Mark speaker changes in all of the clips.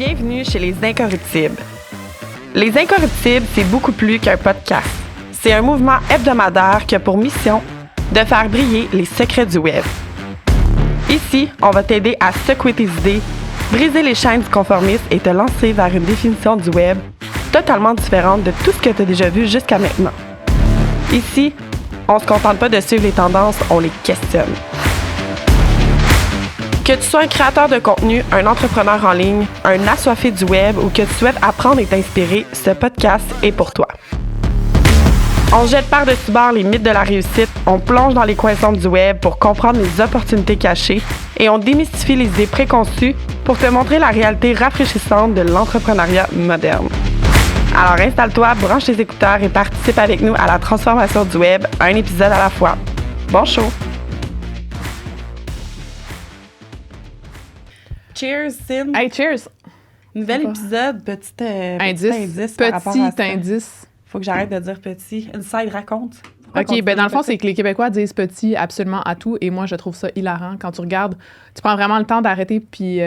Speaker 1: Bienvenue chez Les Incorruptibles. Les Incorruptibles, c'est beaucoup plus qu'un podcast. C'est un mouvement hebdomadaire qui a pour mission de faire briller les secrets du web. Ici, on va t'aider à secouer tes idées, briser les chaînes du conformisme et te lancer vers une définition du web totalement différente de tout ce que tu as déjà vu jusqu'à maintenant. Ici, on se contente pas de suivre les tendances, on les questionne. Que tu sois un créateur de contenu, un entrepreneur en ligne, un assoiffé du web ou que tu souhaites apprendre et t'inspirer, ce podcast est pour toi. On jette par-dessus bord les mythes de la réussite, on plonge dans les coins sombres du web pour comprendre les opportunités cachées et on démystifie les idées préconçues pour te montrer la réalité rafraîchissante de l'entrepreneuriat moderne. Alors installe-toi, branche tes écouteurs et participe avec nous à la transformation du web, un épisode à la fois. Bon show! Cheers, Cyn!
Speaker 2: Hey, cheers!
Speaker 1: Nouvel épisode, petit
Speaker 2: indice
Speaker 1: par rapport à ça.
Speaker 2: Petit indice.
Speaker 1: Faut que j'arrête de dire petit. Inside raconte.
Speaker 2: OK, ben dans le fond, c'est que les Québécois disent petit absolument à tout et moi, je trouve ça hilarant. Quand tu regardes, tu prends vraiment le temps d'arrêter puis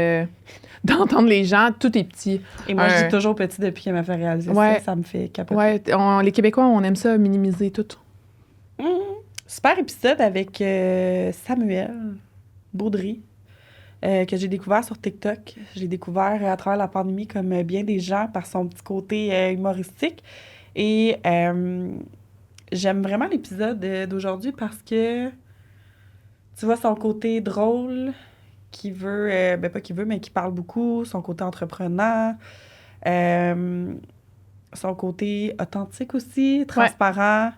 Speaker 2: d'entendre les gens, tout est petit.
Speaker 1: Et moi, je dis toujours petit depuis qu'elle m'a fait réaliser ça me fait capoter.
Speaker 2: Ouais, les Québécois, on aime ça, minimiser tout.
Speaker 1: Super épisode avec Samuel Baudry. Que j'ai découvert sur TikTok. Je l'ai découvert à travers la pandémie comme bien des gens par son petit côté humoristique. Et j'aime vraiment l'épisode d'aujourd'hui parce que tu vois son côté drôle qui veut, pas qui veut, mais qui parle beaucoup, son côté entrepreneur, son côté authentique aussi, transparent. Ouais.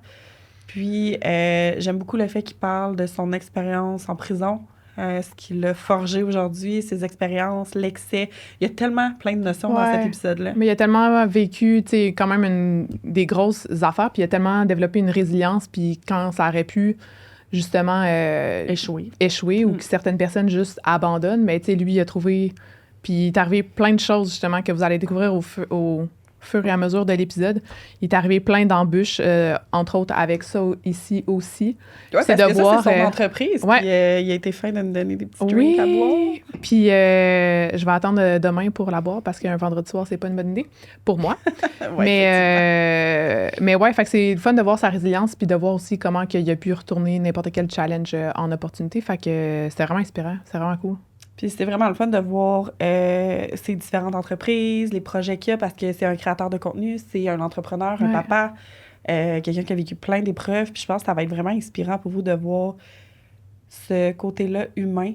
Speaker 1: Puis j'aime beaucoup le fait qu'il parle de son expérience en prison. Ce qu'il a forgé aujourd'hui, ses expériences, l'excès. Il y a tellement plein de notions dans cet épisode-là.
Speaker 2: Mais il a tellement vécu, tu sais, quand même des grosses affaires, puis il a tellement développé une résilience, puis quand ça aurait pu, justement... échouer ou que certaines personnes juste abandonnent, mais tu sais, lui, il a trouvé... Puis il est arrivé plein de choses, justement, que vous allez découvrir au fur et à mesure de l'épisode. Il est arrivé plein d'embûches, entre autres avec ça ici aussi.
Speaker 1: Ouais, c'est de voir, ça, c'est son entreprise.
Speaker 2: Ouais.
Speaker 1: Puis il a été fin de me donner des petits drinks à boire.
Speaker 2: Puis je vais attendre demain pour la boire parce qu'un vendredi soir, c'est pas une bonne idée pour moi. Mais ouais, fait que c'est le fun de voir sa résilience puis de voir aussi comment il a pu retourner n'importe quel challenge en opportunité. Fait que c'était vraiment inspirant. C'est vraiment cool.
Speaker 1: Puis c'était vraiment le fun de voir ces différentes entreprises, les projets qu'il y a, parce que c'est un créateur de contenu, c'est un entrepreneur, un papa, quelqu'un qui a vécu plein d'épreuves. Puis je pense que ça va être vraiment inspirant pour vous de voir ce côté-là humain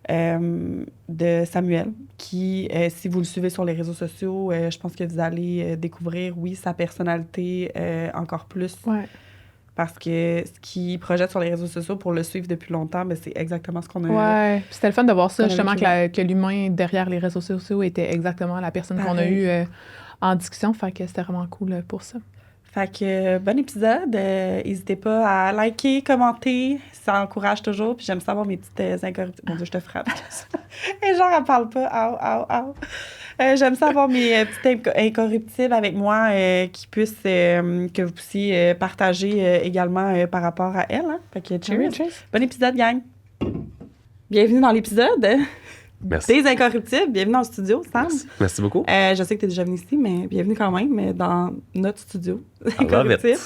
Speaker 1: de Samuel, qui, si vous le suivez sur les réseaux sociaux, je pense que vous allez découvrir, sa personnalité encore plus.
Speaker 2: Ouais.
Speaker 1: Parce que ce qu'il projette sur les réseaux sociaux pour le suivre depuis longtemps, ben c'est exactement ce qu'on a...
Speaker 2: Ouais, puis c'était le fun de voir ça, justement, que l'humain derrière les réseaux sociaux était exactement la personne qu'on a eue en discussion. Fait que c'était vraiment cool pour ça.
Speaker 1: Fait que bon épisode. N'hésitez pas à liker, commenter. Ça encourage toujours. Puis j'aime savoir mes petites incorruptibles. Mon Dieu, je te frappe. Et genre, elle parle pas. Au. J'aime savoir mes petites incorruptibles avec moi qui puissent, que vous puissiez partager également par rapport à elle. Hein? Fait que cheers. Bon épisode, gang. Bienvenue dans l'épisode.
Speaker 3: Merci.
Speaker 1: Des Incorruptibles. Bienvenue dans le studio, Sam.
Speaker 3: Merci beaucoup.
Speaker 1: Je sais que tu es déjà venu ici, mais bienvenue quand même dans notre studio.
Speaker 3: Incorruptibles.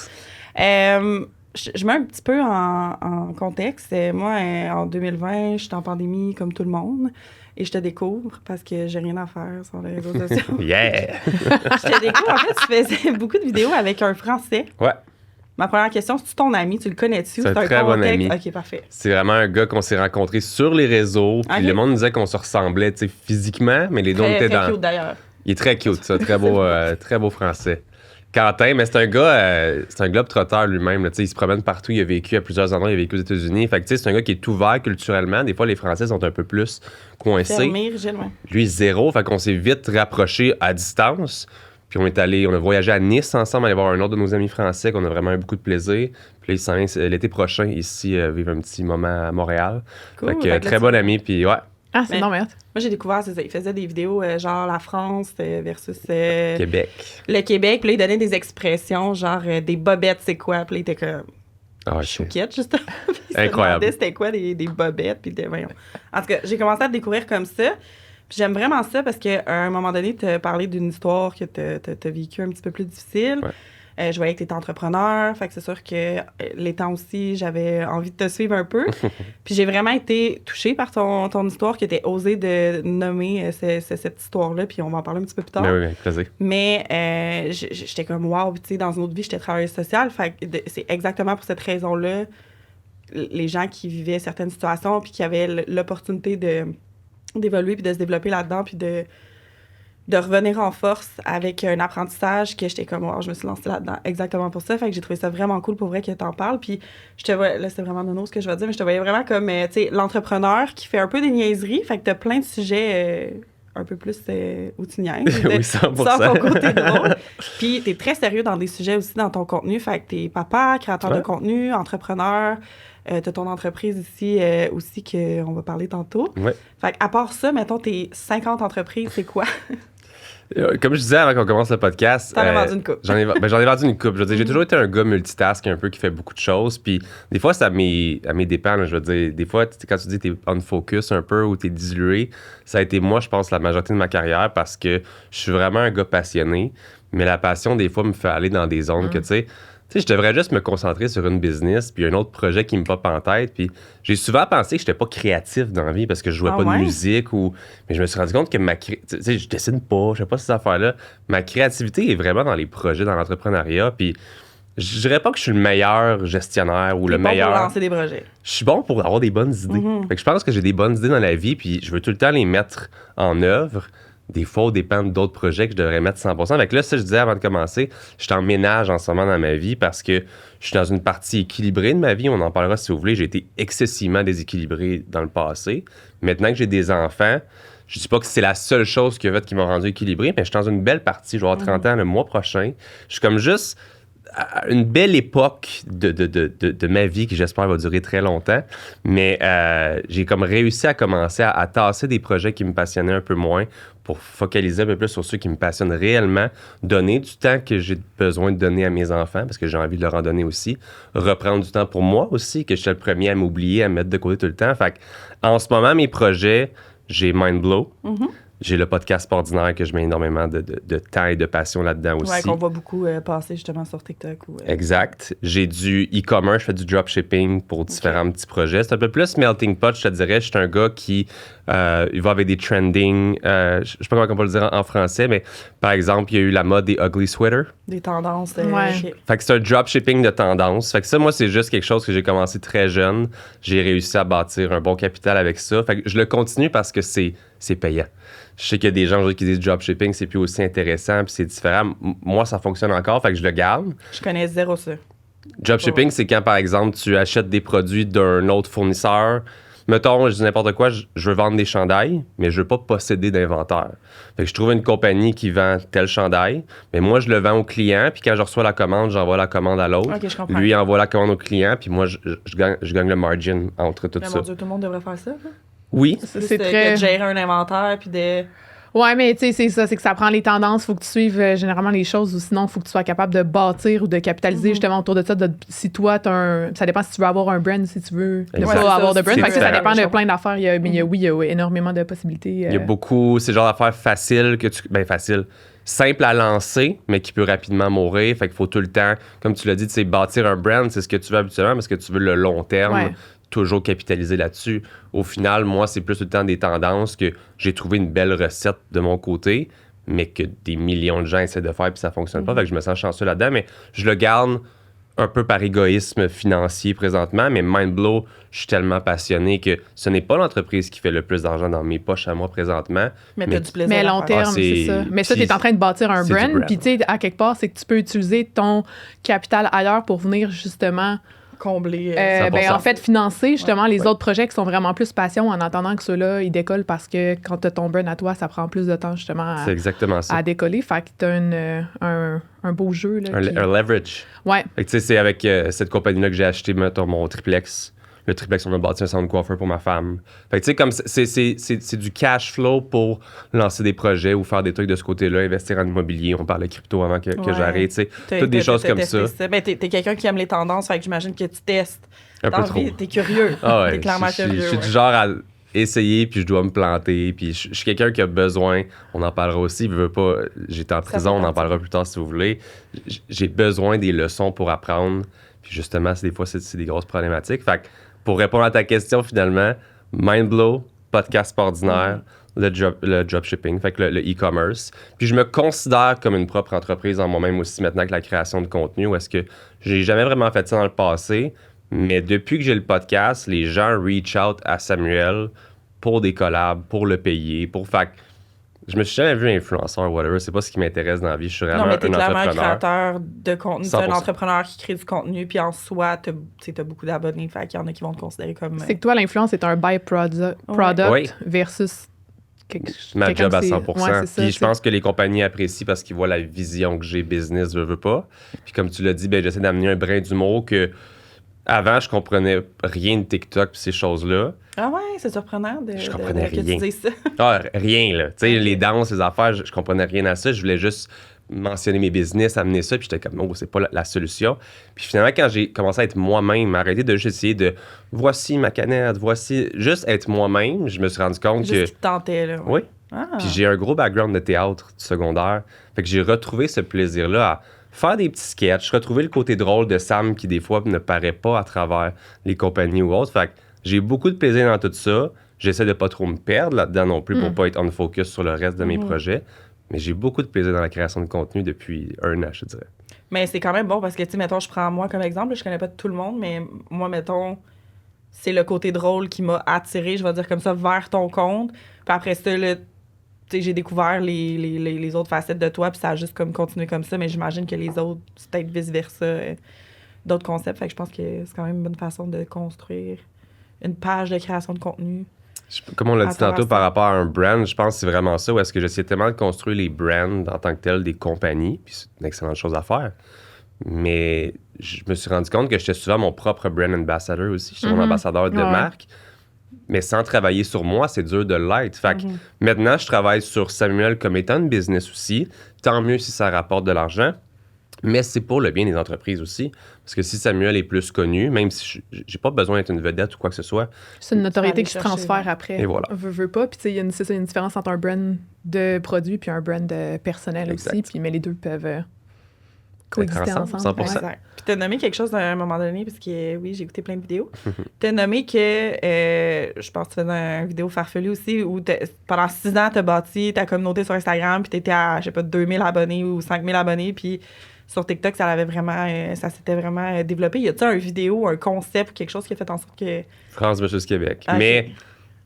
Speaker 1: Je mets un petit peu en contexte. Moi, en 2020, j'étais en pandémie comme tout le monde et je te découvre parce que j'ai rien à faire sur les réseaux sociaux.
Speaker 3: Yeah!
Speaker 1: Je te découvre. En fait, tu faisais beaucoup de vidéos avec un Français.
Speaker 3: Ouais.
Speaker 1: Ma première question, c'est-tu ton ami? Tu le connais-tu?
Speaker 3: C'est un très bon ami.
Speaker 1: OK, parfait.
Speaker 3: C'est vraiment un gars qu'on s'est rencontré sur les réseaux. Puis le monde nous disait qu'on se ressemblait physiquement, mais les deux étaient dans...
Speaker 1: Très cute, d'ailleurs.
Speaker 3: Il est très cute, ça. Très beau français. Quentin, mais c'est un globe-trotteur lui-même. Il se promène partout. Il a vécu à plusieurs endroits. Il a vécu aux États-Unis. Fait que c'est un gars qui est ouvert culturellement. Des fois, les Français sont un peu plus coincés.
Speaker 1: Fermé, rigide, ouais.
Speaker 3: Lui, zéro. Fait qu'on s'est vite rapprochés à distance. Puis on a voyagé à Nice ensemble, aller voir un autre de nos amis français qu'on a vraiment eu beaucoup de plaisir. Puis là, il s'en vient l'été prochain ici vivre un petit moment à Montréal.
Speaker 1: Cool.
Speaker 3: Fait que très bon ami, puis ouais.
Speaker 2: Ah, c'est non, merde.
Speaker 1: Moi, j'ai découvert, c'est ça. Il faisait des vidéos genre la France versus...
Speaker 3: Québec.
Speaker 1: Le Québec. Puis là, il donnait des expressions genre des bobettes, c'est quoi? Puis là, il était comme... chouquette, justement.
Speaker 3: Incroyable.
Speaker 1: C'était quoi des bobettes? Puis voyons. En tout cas, j'ai commencé à le découvrir comme ça. Puis j'aime vraiment ça parce qu'à un moment donné, tu as parlé d'une histoire que tu as vécue un petit peu plus difficile.
Speaker 3: Ouais.
Speaker 1: Je voyais que tu étais entrepreneur. Fait que c'est sûr que les temps aussi, j'avais envie de te suivre un peu. Puis j'ai vraiment été touchée par ton histoire, que tu as osé de nommer cette histoire-là. Puis on va en parler un petit peu plus tard.
Speaker 3: Ben oui, avec plaisir.
Speaker 1: Mais j'étais comme, wow, tu sais, dans une autre vie, j'étais travailleuse sociale. Fait que c'est exactement pour cette raison-là, les gens qui vivaient certaines situations puis qui avaient l'opportunité d'évoluer puis de se développer là-dedans puis de revenir en force avec un apprentissage que j'étais comme, wow, je me suis lancée là-dedans exactement pour ça. Fait que j'ai trouvé ça vraiment cool pour vrai que t'en parles. Puis je te vois, là, c'est vraiment nono ce que je vais dire, mais je te voyais vraiment comme, tu sais, l'entrepreneur qui fait un peu des niaiseries. Fait que t'as plein de sujets un peu plus où tu niaises.
Speaker 3: Oui, 100%.
Speaker 1: Sans ton côté drôle. Puis t'es très sérieux dans des sujets aussi dans ton contenu. Fait que t'es papa, créateur de contenu, entrepreneur. T'as ton entreprise ici aussi qu'on va parler tantôt.
Speaker 3: Ouais.
Speaker 1: Fait qu'à part ça, mettons, tes 50 entreprises, c'est quoi?
Speaker 3: Comme je disais avant qu'on commence le podcast...
Speaker 1: T'en as vendu une couple.
Speaker 3: J'en ai vendu une couple. Je veux dire, j'ai toujours été un gars multitask un peu qui fait beaucoup de choses. Puis des fois, c'est à mes dépens. Là, je veux dire, des fois, quand tu dis que t'es on focus un peu ou t'es dilué, ça a été moi, je pense, la majorité de ma carrière parce que je suis vraiment un gars passionné. Mais la passion, des fois, me fait aller dans des zones que, tu sais, je devrais juste me concentrer sur une business puis un autre projet qui me pop en tête. Puis j'ai souvent pensé que j'étais pas créatif dans la vie parce que je jouais pas de musique ou... Mais je me suis rendu compte que je dessine pas, je sais pas ces affaires-là. Ma créativité est vraiment dans les projets, dans l'entrepreneuriat. Puis je dirais pas que je suis le meilleur gestionnaire ou le meilleur...
Speaker 1: Bon pour lancer des projets.
Speaker 3: Je suis bon pour avoir des bonnes idées. Fait que je pense que j'ai des bonnes idées dans la vie puis je veux tout le temps les mettre en œuvre. Des fois, au dépend d'autres projets que je devrais mettre 100%. Fait que là, ça, je disais avant de commencer, je suis en ménage en ce moment dans ma vie parce que je suis dans une partie équilibrée de ma vie. On en parlera si vous voulez. J'ai été excessivement déséquilibré dans le passé. Maintenant que j'ai des enfants, je dis pas que c'est la seule chose qui m'a rendu équilibré, mais je suis dans une belle partie. Je vais avoir 30 ans le mois prochain. Je suis comme juste à une belle époque de ma vie qui, j'espère, va durer très longtemps. Mais j'ai comme réussi à commencer à tasser des projets qui me passionnaient un peu moins pour focaliser un peu plus sur ceux qui me passionnent réellement, donner du temps que j'ai besoin de donner à mes enfants, parce que j'ai envie de leur en donner aussi, reprendre du temps pour moi aussi, que je suis le premier à m'oublier, à me mettre de côté tout le temps. Fait en ce moment, mes projets, j'ai Mindblow. J'ai le podcast ordinaire que je mets énormément de temps et de passion là-dedans aussi.
Speaker 1: Ouais, qu'on voit beaucoup passer justement sur TikTok.
Speaker 3: Exact. J'ai du e-commerce, je fais du dropshipping pour différents petits projets. C'est un peu plus melting pot, je te dirais. Je suis un gars qui il va avec des trending. Je sais pas comment on peut le dire en français, mais par exemple, il y a eu la mode des ugly sweaters.
Speaker 1: Des tendances.
Speaker 2: Ouais.
Speaker 3: Fait que c'est un dropshipping de tendance. Fait que ça, moi, c'est juste quelque chose que j'ai commencé très jeune. J'ai réussi à bâtir un bon capital avec ça. Fait que je le continue parce que c'est payant. Je sais qu'il y a des gens aujourd'hui qui disent dropshipping, c'est plus aussi intéressant, puis c'est différent. Moi, ça fonctionne encore, fait que je le garde.
Speaker 1: Je connais zéro ça.
Speaker 3: Dropshipping, c'est quand, par exemple, tu achètes des produits d'un autre fournisseur. Mettons, je dis n'importe quoi, je veux vendre des chandails, mais je veux pas posséder d'inventaire. Fait que je trouve une compagnie qui vend tel chandail, mais moi, je le vends au client, puis quand je reçois la commande, j'envoie la commande à l'autre.
Speaker 1: Okay, je comprends.
Speaker 3: Lui envoie la commande au client, puis moi, je gagne le margin entre tout
Speaker 1: Mais
Speaker 3: ça.
Speaker 1: mon Dieu, tout le monde devrait faire ça. Là.
Speaker 3: Oui.
Speaker 2: C'est très...
Speaker 1: de gérer un inventaire, puis de...
Speaker 2: Ouais, mais tu sais, c'est ça, c'est que ça prend les tendances, faut que tu suives généralement les choses, ou sinon, faut que tu sois capable de bâtir ou de capitaliser justement autour de ça. Si toi, ça dépend si tu veux avoir un brand, si tu veux ne pas avoir de brand. Fait que ça dépend de plein d'affaires. Il y a énormément de possibilités.
Speaker 3: Il y a beaucoup, c'est le genre d'affaires faciles facile, simple à lancer, mais qui peut rapidement mourir. Fait qu'il faut tout le temps, comme tu l'as dit, c'est bâtir un brand, c'est ce que tu veux habituellement, parce que tu veux le long terme.
Speaker 2: Ouais.
Speaker 3: Toujours capitaliser là-dessus. Au final, moi, c'est plus tout le temps des tendances que j'ai trouvé une belle recette de mon côté, mais que des millions de gens essaient de faire puis ça fonctionne pas. Fait que je me sens chanceux là-dedans, mais je le garde un peu par égoïsme financier présentement, mais Mindblow, je suis tellement passionné que ce n'est pas l'entreprise qui fait le plus d'argent dans mes poches à moi présentement.
Speaker 1: Mais t'as du plaisir.
Speaker 2: Mais à long terme, c'est ça. Mais ça, t'es en train de bâtir un brand, puis tu sais, à quelque part, c'est que tu peux utiliser ton capital ailleurs pour venir justement...
Speaker 1: combler.
Speaker 2: En fait, financer justement les autres projets qui sont vraiment plus passion en attendant que ceux-là, ils décollent parce que quand tu as ton burn à toi, ça prend plus de temps justement
Speaker 3: c'est exactement ça.
Speaker 2: À décoller. Fait que tu as un beau jeu. Là,
Speaker 3: un leverage.
Speaker 2: Ouais.
Speaker 3: Fait que tu sais, c'est avec cette compagnie-là que j'ai acheté mon triplex. Le triplex, on a bâti un centre de coiffeur pour ma femme. Fait que tu sais, comme c'est du cash flow pour lancer des projets ou faire des trucs de ce côté-là, investir en immobilier. On parlait crypto avant que j'arrête, tu sais. Toutes des choses comme ça.
Speaker 1: Ben, t'es quelqu'un qui aime les tendances, fait que j'imagine que tu testes.
Speaker 3: Un peu trop.
Speaker 1: T'es curieux.
Speaker 3: Ah ouais,
Speaker 1: t'es clairement curieux.
Speaker 3: Je suis du genre à essayer, puis je dois me planter. Puis je suis quelqu'un qui a besoin, on en parlera aussi, je veux pas, j'étais en prison, on en parlera plus tard si vous voulez. J'ai besoin des leçons pour apprendre. Puis justement, des fois, c'est des grosses problématiques. Fait que pour répondre à ta question, finalement, Mindblow, podcast ordinaire, le dropshipping, fait que le e-commerce. Puis je me considère comme une propre entreprise en moi-même aussi maintenant que la création de contenu, où est-ce que j'ai jamais vraiment fait ça dans le passé, mais depuis que j'ai le podcast, les gens reach out à Samuel pour des collabs, pour le payer, fait que je me suis jamais vu influenceur, whatever, c'est pas ce qui m'intéresse dans la vie, je suis vraiment un entrepreneur.
Speaker 1: Non, mais t'es clairement un créateur de contenu, c'est
Speaker 3: 100%.
Speaker 1: un entrepreneur qui crée du contenu, puis en soi, t'as beaucoup d'abonnés, fait qu'il y en a qui vont te considérer comme...
Speaker 2: C'est que toi, l'influence est un byproduct
Speaker 3: Oui.
Speaker 2: versus...
Speaker 3: Ma job à 100%.
Speaker 2: Ouais, ça,
Speaker 3: puis je pense que les compagnies apprécient parce qu'ils voient la vision que j'ai business, je veux pas. Puis comme tu l'as dit, ben j'essaie d'amener un brin d'humour que avant je comprenais rien de TikTok puis ces choses-là.
Speaker 1: Ah ouais, c'est surprenant
Speaker 3: je comprenais rien.
Speaker 1: que tu dises ça.
Speaker 3: Ah, rien là. Tu sais, les danses, les affaires, je comprenais rien à ça. Je voulais juste mentionner mes business, amener ça, puis j'étais comme, oh, c'est pas la solution. Puis finalement, quand j'ai commencé à être moi-même, arrêter de juste essayer de, voici ma canette, voici, juste être moi-même, je me suis rendu compte
Speaker 1: juste
Speaker 3: que...
Speaker 1: Juste qui te tentait, là.
Speaker 3: Oui.
Speaker 1: Ah.
Speaker 3: Puis j'ai un gros background de théâtre du secondaire. Fait que j'ai retrouvé ce plaisir-là à faire des petits sketchs, retrouver le côté drôle de Sam qui, des fois, ne paraît pas à travers les compagnies ou autres. Fait que j'ai beaucoup de plaisir dans tout ça. J'essaie de pas trop me perdre là-dedans non plus pour pas être on focus sur le reste de mes projets. Mais j'ai beaucoup de plaisir dans la création de contenu depuis 1 an, je dirais.
Speaker 1: Mais c'est quand même bon parce que, tu sais, mettons, je prends moi comme exemple, je connais pas tout le monde, mais moi, mettons, c'est le côté drôle qui m'a attiré, je vais dire comme ça, vers ton compte. Puis après ça, là, tu sais, j'ai découvert les autres facettes de toi, puis ça a juste comme continué comme ça, mais j'imagine que les autres, c'est peut-être vice-versa, d'autres concepts. Fait que je pense que c'est quand même une bonne façon de construire une page de création de contenu.
Speaker 3: Comme on l'a dit tantôt par rapport à un brand, je pense que c'est vraiment ça, où est-ce que j'essaie tellement de construire les brands en tant que tel des compagnies, puis c'est une excellente chose à faire. Mais je me suis rendu compte que j'étais souvent mon propre brand ambassador aussi. Je suis mon ambassadeur de marque. Mais sans travailler sur moi, c'est dur de l'être. Fait que maintenant, je travaille sur Samuel comme étant une business aussi. Tant mieux si ça rapporte de l'argent. Mais c'est pour le bien des entreprises aussi. Parce que si Samuel est plus connu, même si j'ai pas besoin d'être une vedette ou quoi que ce soit.
Speaker 2: C'est une notoriété qui se transfère après.
Speaker 3: Et voilà.
Speaker 2: Veux pas. Puis, tu sais, il y a une différence entre un brand de produit puis un brand personnel aussi. Puis, mais les deux peuvent coexister ensemble.
Speaker 3: 100%.
Speaker 1: Exact. Puis, t'as nommé quelque chose à un moment donné, parce que, oui, j'ai écouté plein de vidéos. T'as nommé que, je pense que tu faisais une vidéo farfelue aussi, où pendant 6 ans, t'as bâti ta communauté sur Instagram, puis t'étais à, je sais pas, 2000 abonnés ou 5000 abonnés, puis sur TikTok, ça s'était vraiment développé. Y a-t-il une vidéo, un concept, quelque chose qui a fait en sorte que...
Speaker 3: France versus Québec.
Speaker 1: Okay.
Speaker 3: Mais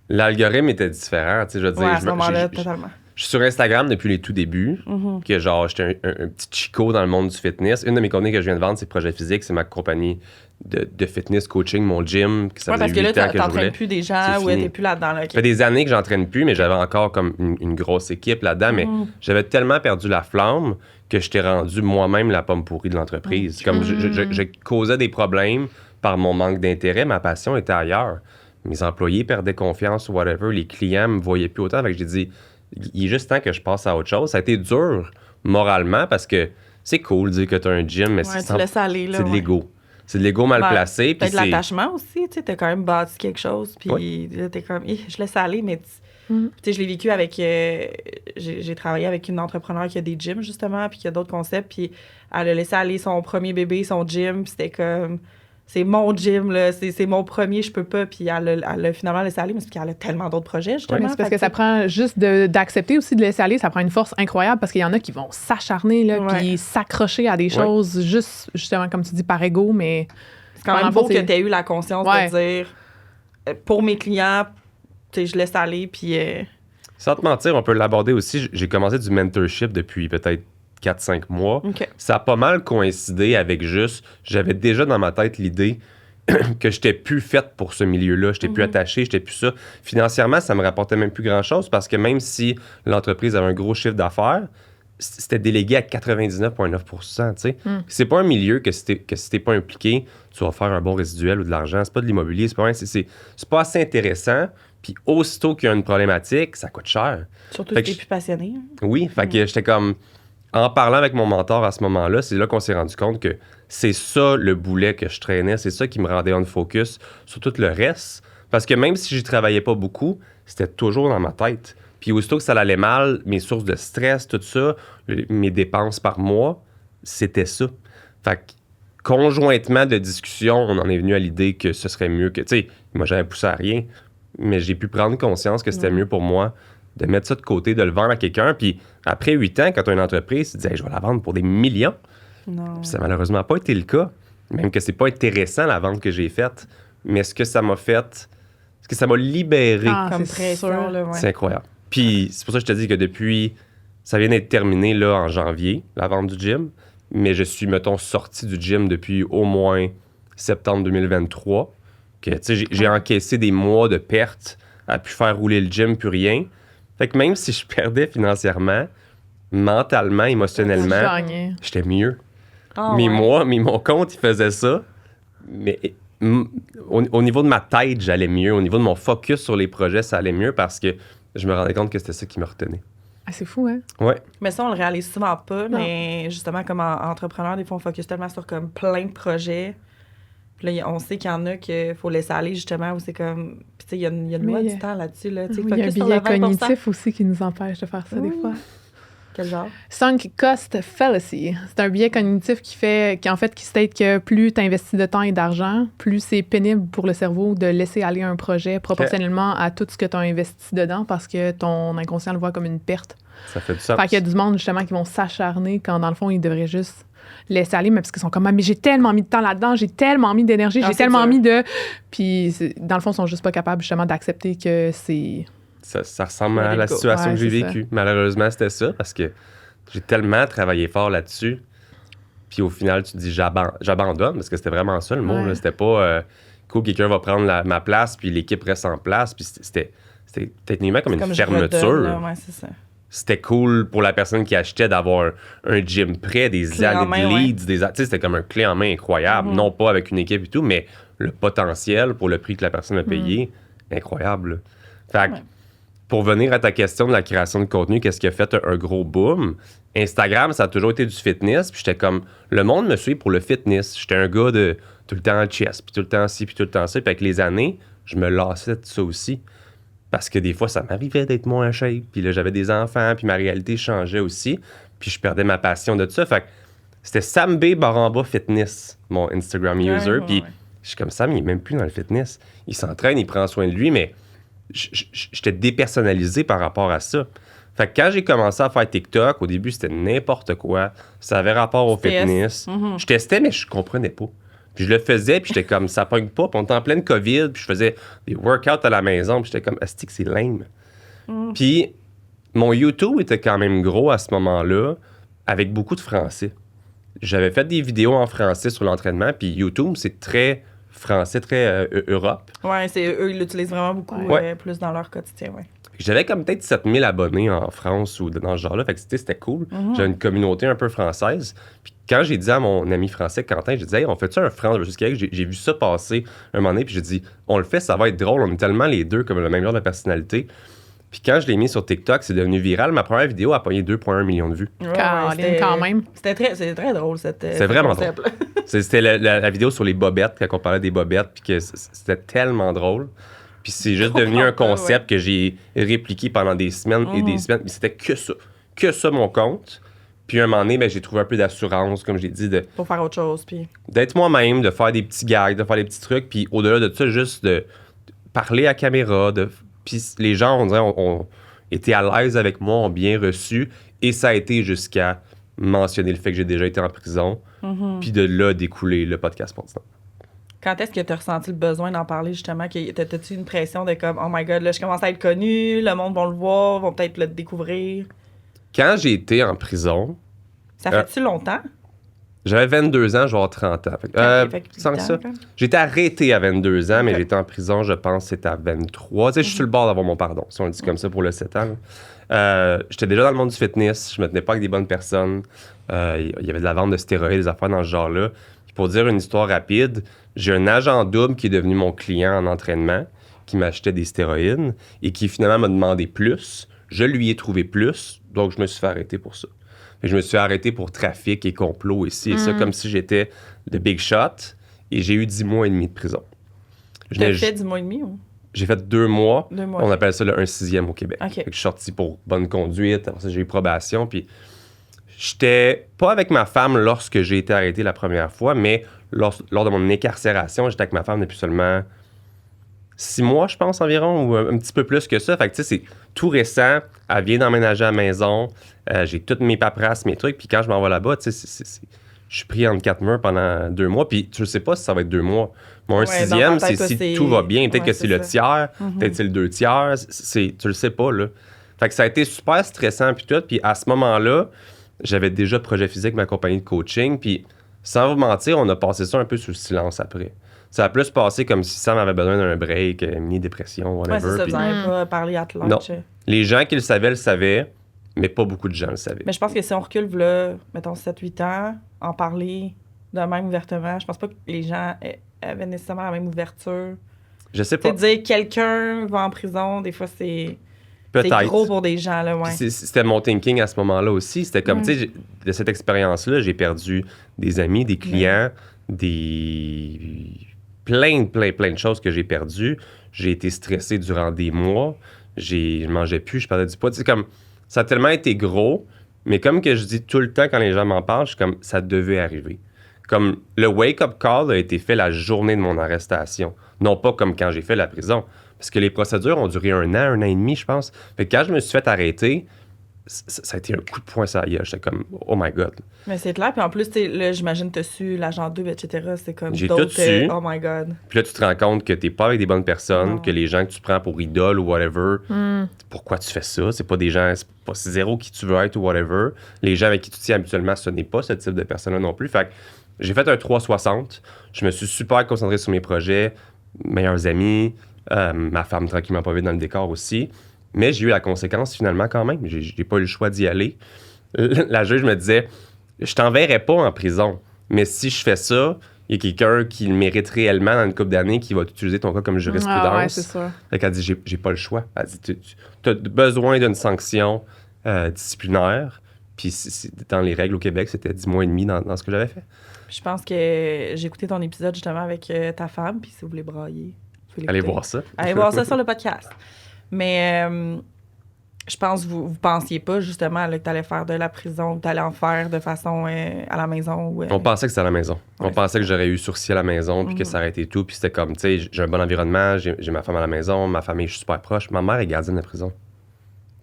Speaker 3: l'algorithme était différent. Tu sais, je veux dire,
Speaker 1: à ce moment-là, totalement.
Speaker 3: Je suis sur Instagram depuis les tout débuts, que genre, j'étais un petit chico dans le monde du fitness. Une de mes contenus que je viens de vendre, c'est Projet Physique. C'est ma compagnie de fitness coaching, mon gym. Ça faisait 8 ans que je voulais.
Speaker 1: Parce que là, t'entraînes plus des gens ou t'es plus là-dedans. Là, okay.
Speaker 3: Ça fait des années que j'entraîne plus, mais j'avais encore comme une grosse équipe là-dedans. Mais j'avais tellement perdu la flamme que je t'ai rendu moi-même la pomme pourrie de l'entreprise. Comme je causais des problèmes par mon manque d'intérêt, ma passion était ailleurs. Mes employés perdaient confiance ou whatever, les clients me voyaient plus autant. Fait que j'ai dit, il est juste temps que je passe à autre chose. Ça a été dur moralement parce que c'est cool de dire que tu as un gym, mais c'est de l'ego. C'est de l'ego mal placé.
Speaker 1: Peut-être de l'attachement aussi. Tu as quand même bâti quelque chose. Puis là, t'es comme, je laisse aller, mais... Tu sais, je l'ai vécu avec... j'ai travaillé avec une entrepreneur qui a des gyms, justement, puis qui a d'autres concepts, puis elle a laissé aller son premier bébé, son gym, puis c'était comme... C'est mon gym, là, c'est mon premier, je peux pas, puis elle a finalement laissé aller, mais c'est parce qu'elle a tellement d'autres projets, justement.
Speaker 2: Oui, c'est parce que ça prend juste d'accepter aussi de laisser aller, ça prend une force incroyable, parce qu'il y en a qui vont s'acharner, là, puis s'accrocher à des choses, juste, justement, comme tu dis, par ego, mais...
Speaker 1: C'est quand même beau que tu aies eu la conscience de dire, pour mes clients... je laisse aller, puis...
Speaker 3: Sans te mentir, on peut l'aborder aussi. J'ai commencé du mentorship depuis peut-être 4-5 mois.
Speaker 1: Okay.
Speaker 3: Ça a pas mal coïncidé avec juste... J'avais déjà dans ma tête l'idée que j'étais plus faite pour ce milieu-là. J'étais plus attaché, j'étais plus ça. Financièrement, ça me rapportait même plus grand-chose parce que même si l'entreprise avait un gros chiffre d'affaires, c'était délégué à 99,9%. Tu sais. C'est pas un milieu que si t'es pas impliqué, tu vas faire un bon résiduel ou de l'argent. C'est pas de l'immobilier. C'est pas assez intéressant. Puis aussitôt qu'il y a une problématique, ça coûte cher.
Speaker 1: Surtout si t'es plus passionné.
Speaker 3: Oui, fait que j'étais comme... En parlant avec mon mentor à ce moment-là, c'est là qu'on s'est rendu compte que c'est ça le boulet que je traînais. C'est ça qui me rendait on focus sur tout le reste. Parce que même si j'y travaillais pas beaucoup, c'était toujours dans ma tête. Puis aussitôt que ça allait mal, mes sources de stress, tout ça, mes dépenses par mois, c'était ça. Fait que conjointement de discussion, on en est venu à l'idée que ce serait mieux que... Tu sais, moi, j'avais poussé à rien, mais j'ai pu prendre conscience que c'était mieux pour moi de mettre ça de côté, de le vendre à quelqu'un. Puis après 8 ans, quand tu as une entreprise, tu te dis hey, « je vais la vendre pour des millions ». Puis ça n'a malheureusement pas été le cas. Même que c'est pas intéressant, la vente que j'ai faite. Mais ce que ça m'a fait... Ce que ça m'a libéré...
Speaker 4: Comme pression, là, ouais.
Speaker 3: C'est incroyable. Puis c'est pour ça que je te dis que depuis... Ça vient d'être terminé, là, en janvier, la vente du gym. Mais je suis, mettons, sorti du gym depuis au moins septembre 2023. Que, tu sais, j'ai encaissé des mois de pertes à pu faire rouler le gym, plus rien. Fait que même si je perdais financièrement, mentalement, émotionnellement, j'étais mieux.
Speaker 4: Oh,
Speaker 3: mais
Speaker 4: ouais.
Speaker 3: moi, mon compte, il faisait ça. Mais au niveau de ma tête, j'allais mieux. Au niveau de mon focus sur les projets, ça allait mieux parce que je me rendais compte que c'était ça qui me retenait.
Speaker 2: Ah, c'est fou, hein?
Speaker 3: Ouais.
Speaker 4: Mais ça, on le réalise souvent pas.
Speaker 2: Non.
Speaker 4: Mais justement, comme entrepreneur, des fois, on focus tellement sur comme plein de projets. Puis là, on sait qu'il y en a qu'il faut laisser aller, justement, où c'est comme... Puis tu sais, il y a une loi du temps là-dessus. Là.
Speaker 2: Oui, il y a un
Speaker 4: focus sur le
Speaker 2: biais
Speaker 4: 20%.
Speaker 2: cognitif aussi qui nous empêche de faire ça des fois.
Speaker 4: Quel genre?
Speaker 2: Sunk cost fallacy. C'est un biais cognitif qui state que plus tu investis de temps et d'argent, plus c'est pénible pour le cerveau de laisser aller un projet proportionnellement à tout ce que tu as investi dedans parce que ton inconscient le voit comme une perte.
Speaker 3: Ça fait du sens.
Speaker 2: Fait qu'il y a du monde, justement, qui vont s'acharner quand, dans le fond, ils devraient juste laisser aller, mais parce qu'ils sont comme, mais j'ai tellement mis de temps là-dedans, j'ai tellement mis d'énergie, j'ai tellement mis de... Puis, dans le fond, ils sont juste pas capables, justement, d'accepter que c'est...
Speaker 3: Ça ressemble à la situation que j'ai vécue. Malheureusement, c'était ça, parce que j'ai tellement travaillé fort là-dessus. Puis au final, tu te dis j'abandonne, parce que c'était vraiment ça le mot.
Speaker 2: Ouais.
Speaker 3: Là. C'était pas cool, quelqu'un va prendre ma place, puis l'équipe reste en place. Puis c'était techniquement comme une fermeture.
Speaker 4: Ouais, c'est ça.
Speaker 3: C'était cool pour la personne qui achetait d'avoir un gym prêt, des années de leads. Tu sais, c'était comme un clé en main incroyable. Non pas avec une équipe et tout, mais le potentiel pour le prix que la personne a payé, incroyable. Fait que, pour venir à ta question de la création de contenu, qu'est-ce qui a fait un gros boom? Instagram, ça a toujours été du fitness. Puis j'étais comme, le monde me suit pour le fitness. J'étais un gars de tout le temps en chest, puis tout le temps ci, puis tout le temps ça. Puis avec les années, je me lassais de ça aussi. Parce que des fois, ça m'arrivait d'être moins en shape. Puis là, j'avais des enfants, puis ma réalité changeait aussi. Puis je perdais ma passion de ça. Fait que c'était Sam B. Baramba Fitness, mon Instagram user. Puis je suis comme, Sam, il est même plus dans le fitness. Il s'entraîne, il prend soin de lui, mais j'étais dépersonnalisé par rapport à ça. Fait que quand j'ai commencé à faire TikTok, au début, c'était n'importe quoi. Ça avait rapport au fitness. Je testais, mais je comprenais pas. Puis je le faisais, puis j'étais comme, ça pogne pas. Puis on était en pleine COVID, puis je faisais des workouts à la maison, puis j'étais comme, asti que c'est lame. Puis mon YouTube était quand même gros à ce moment-là, avec beaucoup de français. J'avais fait des vidéos en français sur l'entraînement, puis YouTube, c'est très français, très Europe.
Speaker 4: Ouais, eux, ils l'utilisent vraiment beaucoup, plus dans leur quotidien, ouais.
Speaker 3: J'avais comme peut-être 7000 abonnés en France ou dans ce genre-là. Fait que c'était cool. J'avais une communauté un peu française. Puis quand j'ai dit à mon ami français, Quentin, j'ai dit, hey, on fait-tu un France versus Québec? J'ai vu ça passer un moment donné. Puis j'ai dit, on le fait, ça va être drôle. On est tellement les deux comme le même genre de personnalité. Puis quand je l'ai mis sur TikTok, c'est devenu viral. Ma première vidéo a pogné 2,1 millions de vues.
Speaker 2: Quand même.
Speaker 4: C'était très drôle,
Speaker 3: c'est vraiment drôle. C'était la vidéo sur les bobettes, quand on parlait des bobettes. Puis que c'était tellement drôle. Puis c'est juste devenu un concept que j'ai répliqué pendant des semaines et des semaines. Mais c'était que ça. Que ça, mon compte. Puis à un moment donné, ben, j'ai trouvé un peu d'assurance, comme j'ai dit.
Speaker 4: Pour faire autre chose, puis...
Speaker 3: D'être moi-même, de faire des petits gags, de faire des petits trucs. Puis au-delà de ça, juste de parler à caméra. Puis les gens, on dirait, ont été à l'aise avec moi, ont bien reçu. Et ça a été jusqu'à mentionner le fait que j'ai déjà été en prison. Puis de là, découler le podcast Sportsnet.
Speaker 4: Quand est-ce que tu as ressenti le besoin d'en parler, justement? T'as-tu une pression de comme, oh my God, là, je commence à être connu, le monde va le voir, vont peut-être le découvrir?
Speaker 3: Quand j'ai été en prison...
Speaker 4: Ça fait-tu longtemps?
Speaker 3: J'avais 22 ans, je vais avoir 30 ans. Sans ça. J'ai été arrêté à 22 ans, mais j'étais en prison, je pense, c'était à 23. Tu sais, je suis sur le bord d'avoir mon pardon, si on le dit comme ça, pour le 7 ans. J'étais déjà dans le monde du fitness, je me tenais pas avec des bonnes personnes. Il y avait de la vente de stéroïdes, des affaires dans ce genre-là. Pour dire une histoire rapide, j'ai un agent double qui est devenu mon client en entraînement, qui m'achetait des stéroïdes et qui finalement m'a demandé plus. Je lui ai trouvé plus, donc je me suis fait arrêter pour ça. Et je me suis fait arrêter pour trafic et complot ici et ça, comme si j'étais le big shot, et j'ai eu 10 mois et demi de prison.
Speaker 4: T'as fait 10 mois et demi ou?
Speaker 3: J'ai fait 2 mois.
Speaker 4: 2 mois.
Speaker 3: On appelle ça le 1/6e au Québec.
Speaker 4: OK.
Speaker 3: Fait que je suis sorti pour bonne conduite. Après ça, j'ai eu probation. Puis j'étais pas avec ma femme lorsque j'ai été arrêté la première fois, mais lors de mon incarcération, j'étais avec ma femme depuis seulement 6 mois, je pense, environ, ou un petit peu plus que ça. Fait que, tu sais, c'est tout récent. Elle vient d'emménager à la maison. J'ai toutes mes paperasses, mes trucs. Puis quand je m'en vais là-bas, tu sais, je suis pris entre 4 murs pendant 2 mois. Puis tu ne sais pas si ça va être 2 mois. Mon 1/6e, c'est si tout va bien. Peut-être que c'est le tiers. Peut-être que c'est le 2 tiers. Tu le sais pas, là. Fait que ça a été super stressant, puis tout. Puis à ce moment-là, j'avais déjà Projet Physique, ma compagnie de coaching. Puis sans vous mentir, on a passé ça un peu sous le silence après. Ça a plus passé comme si Sam avait besoin d'un break, mini-dépression, whatever.
Speaker 4: Ouais, c'est ça,
Speaker 3: puis
Speaker 4: vous n'avez pas parlé à
Speaker 3: Non.
Speaker 4: lunch.
Speaker 3: les gens qui le savaient, mais pas beaucoup de gens le savaient.
Speaker 4: Mais je pense que si on recule, là, mettons 7-8 ans, en parler de même ouvertement, je pense pas que les gens avaient nécessairement la même ouverture.
Speaker 3: Je sais
Speaker 4: Tu
Speaker 3: pas.
Speaker 4: sais, dire quelqu'un va en prison, des fois, c'est
Speaker 3: Peut-être.
Speaker 4: gros pour des gens, là, ouais.
Speaker 3: Puis c'était mon thinking à ce moment-là aussi. C'était comme, tu sais, de cette expérience-là, j'ai perdu des amis, des clients, plein de choses que j'ai perdues. J'ai été stressé durant des mois. Je mangeais plus, je perdais du poids. Tu sais, comme, ça a tellement été gros, mais comme que je dis tout le temps quand les gens m'en parlent, je suis comme, ça devait arriver. Comme, le wake-up call a été fait la journée de mon arrestation. Non pas comme quand j'ai fait la prison. Parce que les procédures ont duré 1 an et demi, je pense. Fait que quand je me suis fait arrêter, ça a été un coup de poing sur la gueule. J'étais comme, oh my God.
Speaker 4: Mais c'est clair. Puis en plus, là, j'imagine que tu as su l'agent 2, etc. C'est comme
Speaker 3: J'ai
Speaker 4: d'autres...
Speaker 3: tout su.
Speaker 4: Oh my God.
Speaker 3: Puis là, tu te rends compte que t'es pas avec des bonnes personnes,
Speaker 4: Non.
Speaker 3: que les gens que tu prends pour idole ou whatever, pourquoi tu fais ça? C'est pas des gens, c'est zéro qui tu veux être ou whatever. Les gens avec qui tu tiens habituellement, ce n'est pas ce type de personne-là non plus. Fait que j'ai fait un 360. Je me suis super concentré sur mes projets, meilleurs amis, ma femme tranquillement pas vite dans le décor aussi. Mais j'ai eu la conséquence finalement quand même. J'ai pas eu le choix d'y aller. La juge me disait, je t'enverrai pas en prison, mais si je fais ça, il y a quelqu'un qui le mérite réellement dans une couple d'années qui va utiliser ton cas comme jurisprudence.
Speaker 2: Ah ouais, c'est ça.
Speaker 3: Fait qu'elle dit, j'ai pas le choix. Elle dit, tu as besoin d'une sanction disciplinaire. Puis dans les règles au Québec, c'était 10 mois et demi dans ce que j'avais fait.
Speaker 4: Puis je pense que j'ai écouté ton épisode justement avec ta femme, puis si vous voulez brailler, vous pouvez
Speaker 3: Allez
Speaker 4: l'écouter.
Speaker 3: voir ça.
Speaker 4: Allez voir ça sur le podcast. Mais je pense que vous pensiez pas justement là, que tu allais faire de la prison, que tu allais en faire de façon à la maison. Ou,
Speaker 3: On pensait que c'était à la maison.
Speaker 4: Ouais,
Speaker 3: On pensait que j'aurais eu sursis à la maison, puis que ça aurait été tout. Puis c'était comme, tu sais, j'ai un bon environnement, j'ai ma femme à la maison, ma famille, je suis super proche. Ma mère est gardienne de prison.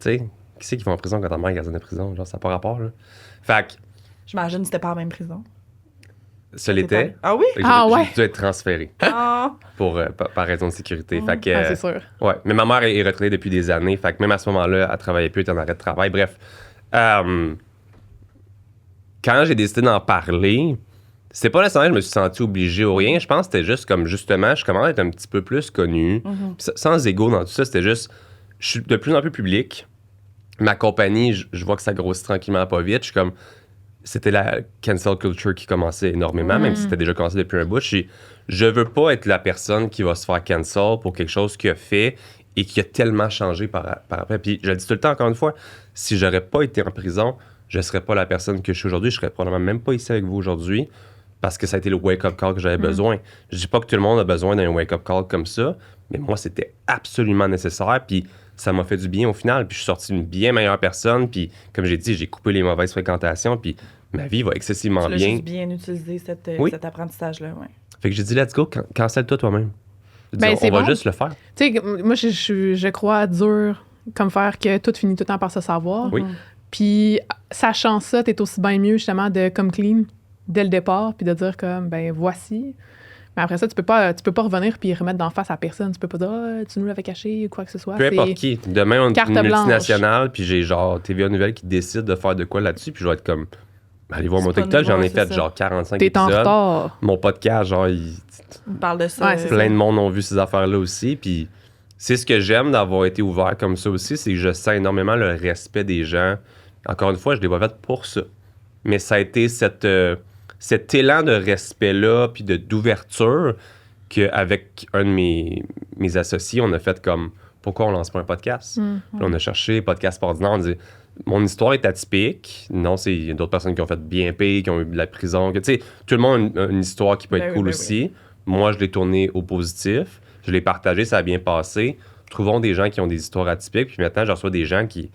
Speaker 3: Tu sais, qui c'est qui va en prison quand ta mère est gardienne de prison? Genre, ça n'a pas rapport, là. Fait que,
Speaker 4: J'imagine que c'était pas la même prison.
Speaker 3: ça l'était.
Speaker 4: Ah oui?
Speaker 3: Fait que
Speaker 2: Ah
Speaker 3: j'ai
Speaker 2: ouais?
Speaker 3: dû être transféré
Speaker 4: Ah!
Speaker 3: par raison de sécurité. Fait que,
Speaker 2: Ah, c'est sûr.
Speaker 3: ouais. Mais ma mère est retraitée depuis des années. Fait que même à ce moment-là, elle travaillait plus, elle était en arrêt de travail. Bref. Quand j'ai décidé d'en parler, c'est pas nécessairement que je me suis senti obligé ou rien. Je pense que c'était juste comme, justement, je commence à être un petit peu plus connu. Sans ego dans tout ça, c'était juste, je suis de plus en plus public. Ma compagnie, je vois que ça grossit tranquillement pas vite. Je suis comme, c'était la cancel culture qui commençait énormément, même si c'était déjà commencé depuis un bout. Je veux pas être la personne qui va se faire cancel pour quelque chose qu'il a fait et qui a tellement changé par après. Puis je le dis tout le temps, encore une fois, si j'aurais pas été en prison, je serais pas la personne que je suis aujourd'hui. Je serais probablement même pas ici avec vous aujourd'hui parce que ça a été le wake-up call que j'avais besoin. Je dis pas que tout le monde a besoin d'un wake-up call comme ça, mais moi, c'était absolument nécessaire. Puis ça m'a fait du bien au final. Puis je suis sorti une bien meilleure personne. Puis comme j'ai dit, j'ai coupé les mauvaises fréquentations. Puis ma vie va excessivement
Speaker 4: Tu l'as
Speaker 3: bien.
Speaker 4: juste bien utilisé
Speaker 3: Oui.
Speaker 4: cet apprentissage-là, ouais.
Speaker 3: Fait que j'ai dit, let's go, cancelle-toi toi-même. J'ai dit,
Speaker 2: Ben,
Speaker 3: on
Speaker 2: c'est
Speaker 3: va
Speaker 2: bon.
Speaker 3: juste le faire.
Speaker 2: Tu sais, moi, je crois dur comme faire que tout finit tout le temps par se savoir.
Speaker 3: Oui.
Speaker 2: Puis, sachant ça, t'es aussi bien mieux, justement, de come clean dès le départ, puis de dire comme, ben, voici. Mais après ça, tu peux pas revenir puis remettre d'en face à personne. Tu peux pas dire, ah, tu nous l'avais caché ou quoi que ce soit.
Speaker 3: Peu importe qui. Demain, on est
Speaker 2: carte
Speaker 3: une
Speaker 2: blanche.
Speaker 3: multinationale, puis j'ai genre TVA Nouvelle qui décide de faire de quoi là-dessus, puis je vais être comme, allez voir mon
Speaker 4: C'est pas
Speaker 3: TikTok, j'en ai
Speaker 4: nouveau, c'est
Speaker 3: fait
Speaker 4: ça.
Speaker 3: genre 45
Speaker 2: T'es en
Speaker 3: épisodes.
Speaker 2: retard.
Speaker 3: Mon podcast, genre,
Speaker 4: On parle de ça.
Speaker 2: Ouais, c'est
Speaker 3: plein de monde ont vu ces affaires-là aussi, puis c'est ce que j'aime d'avoir été ouvert comme ça aussi, c'est que je sens énormément le respect des gens. Encore une fois, je l'ai pas fait pour ça. Mais ça a été cet élan de respect-là, puis d'ouverture, qu'avec un de mes associés, on a fait comme, pourquoi on lance pas un podcast? Puis on a cherché podcast ordinaire, on dit, mon histoire est atypique. Non, il y a d'autres personnes qui ont fait bien pire, qui ont eu de la prison. Tu sais, tout le monde a une histoire qui peut être
Speaker 4: Ben oui,
Speaker 3: cool
Speaker 4: ben
Speaker 3: aussi. Moi, je l'ai tourné au positif. je l'ai partagé, ça a bien passé. Trouvons des gens qui ont des histoires atypiques. Puis maintenant, je reçois des gens qui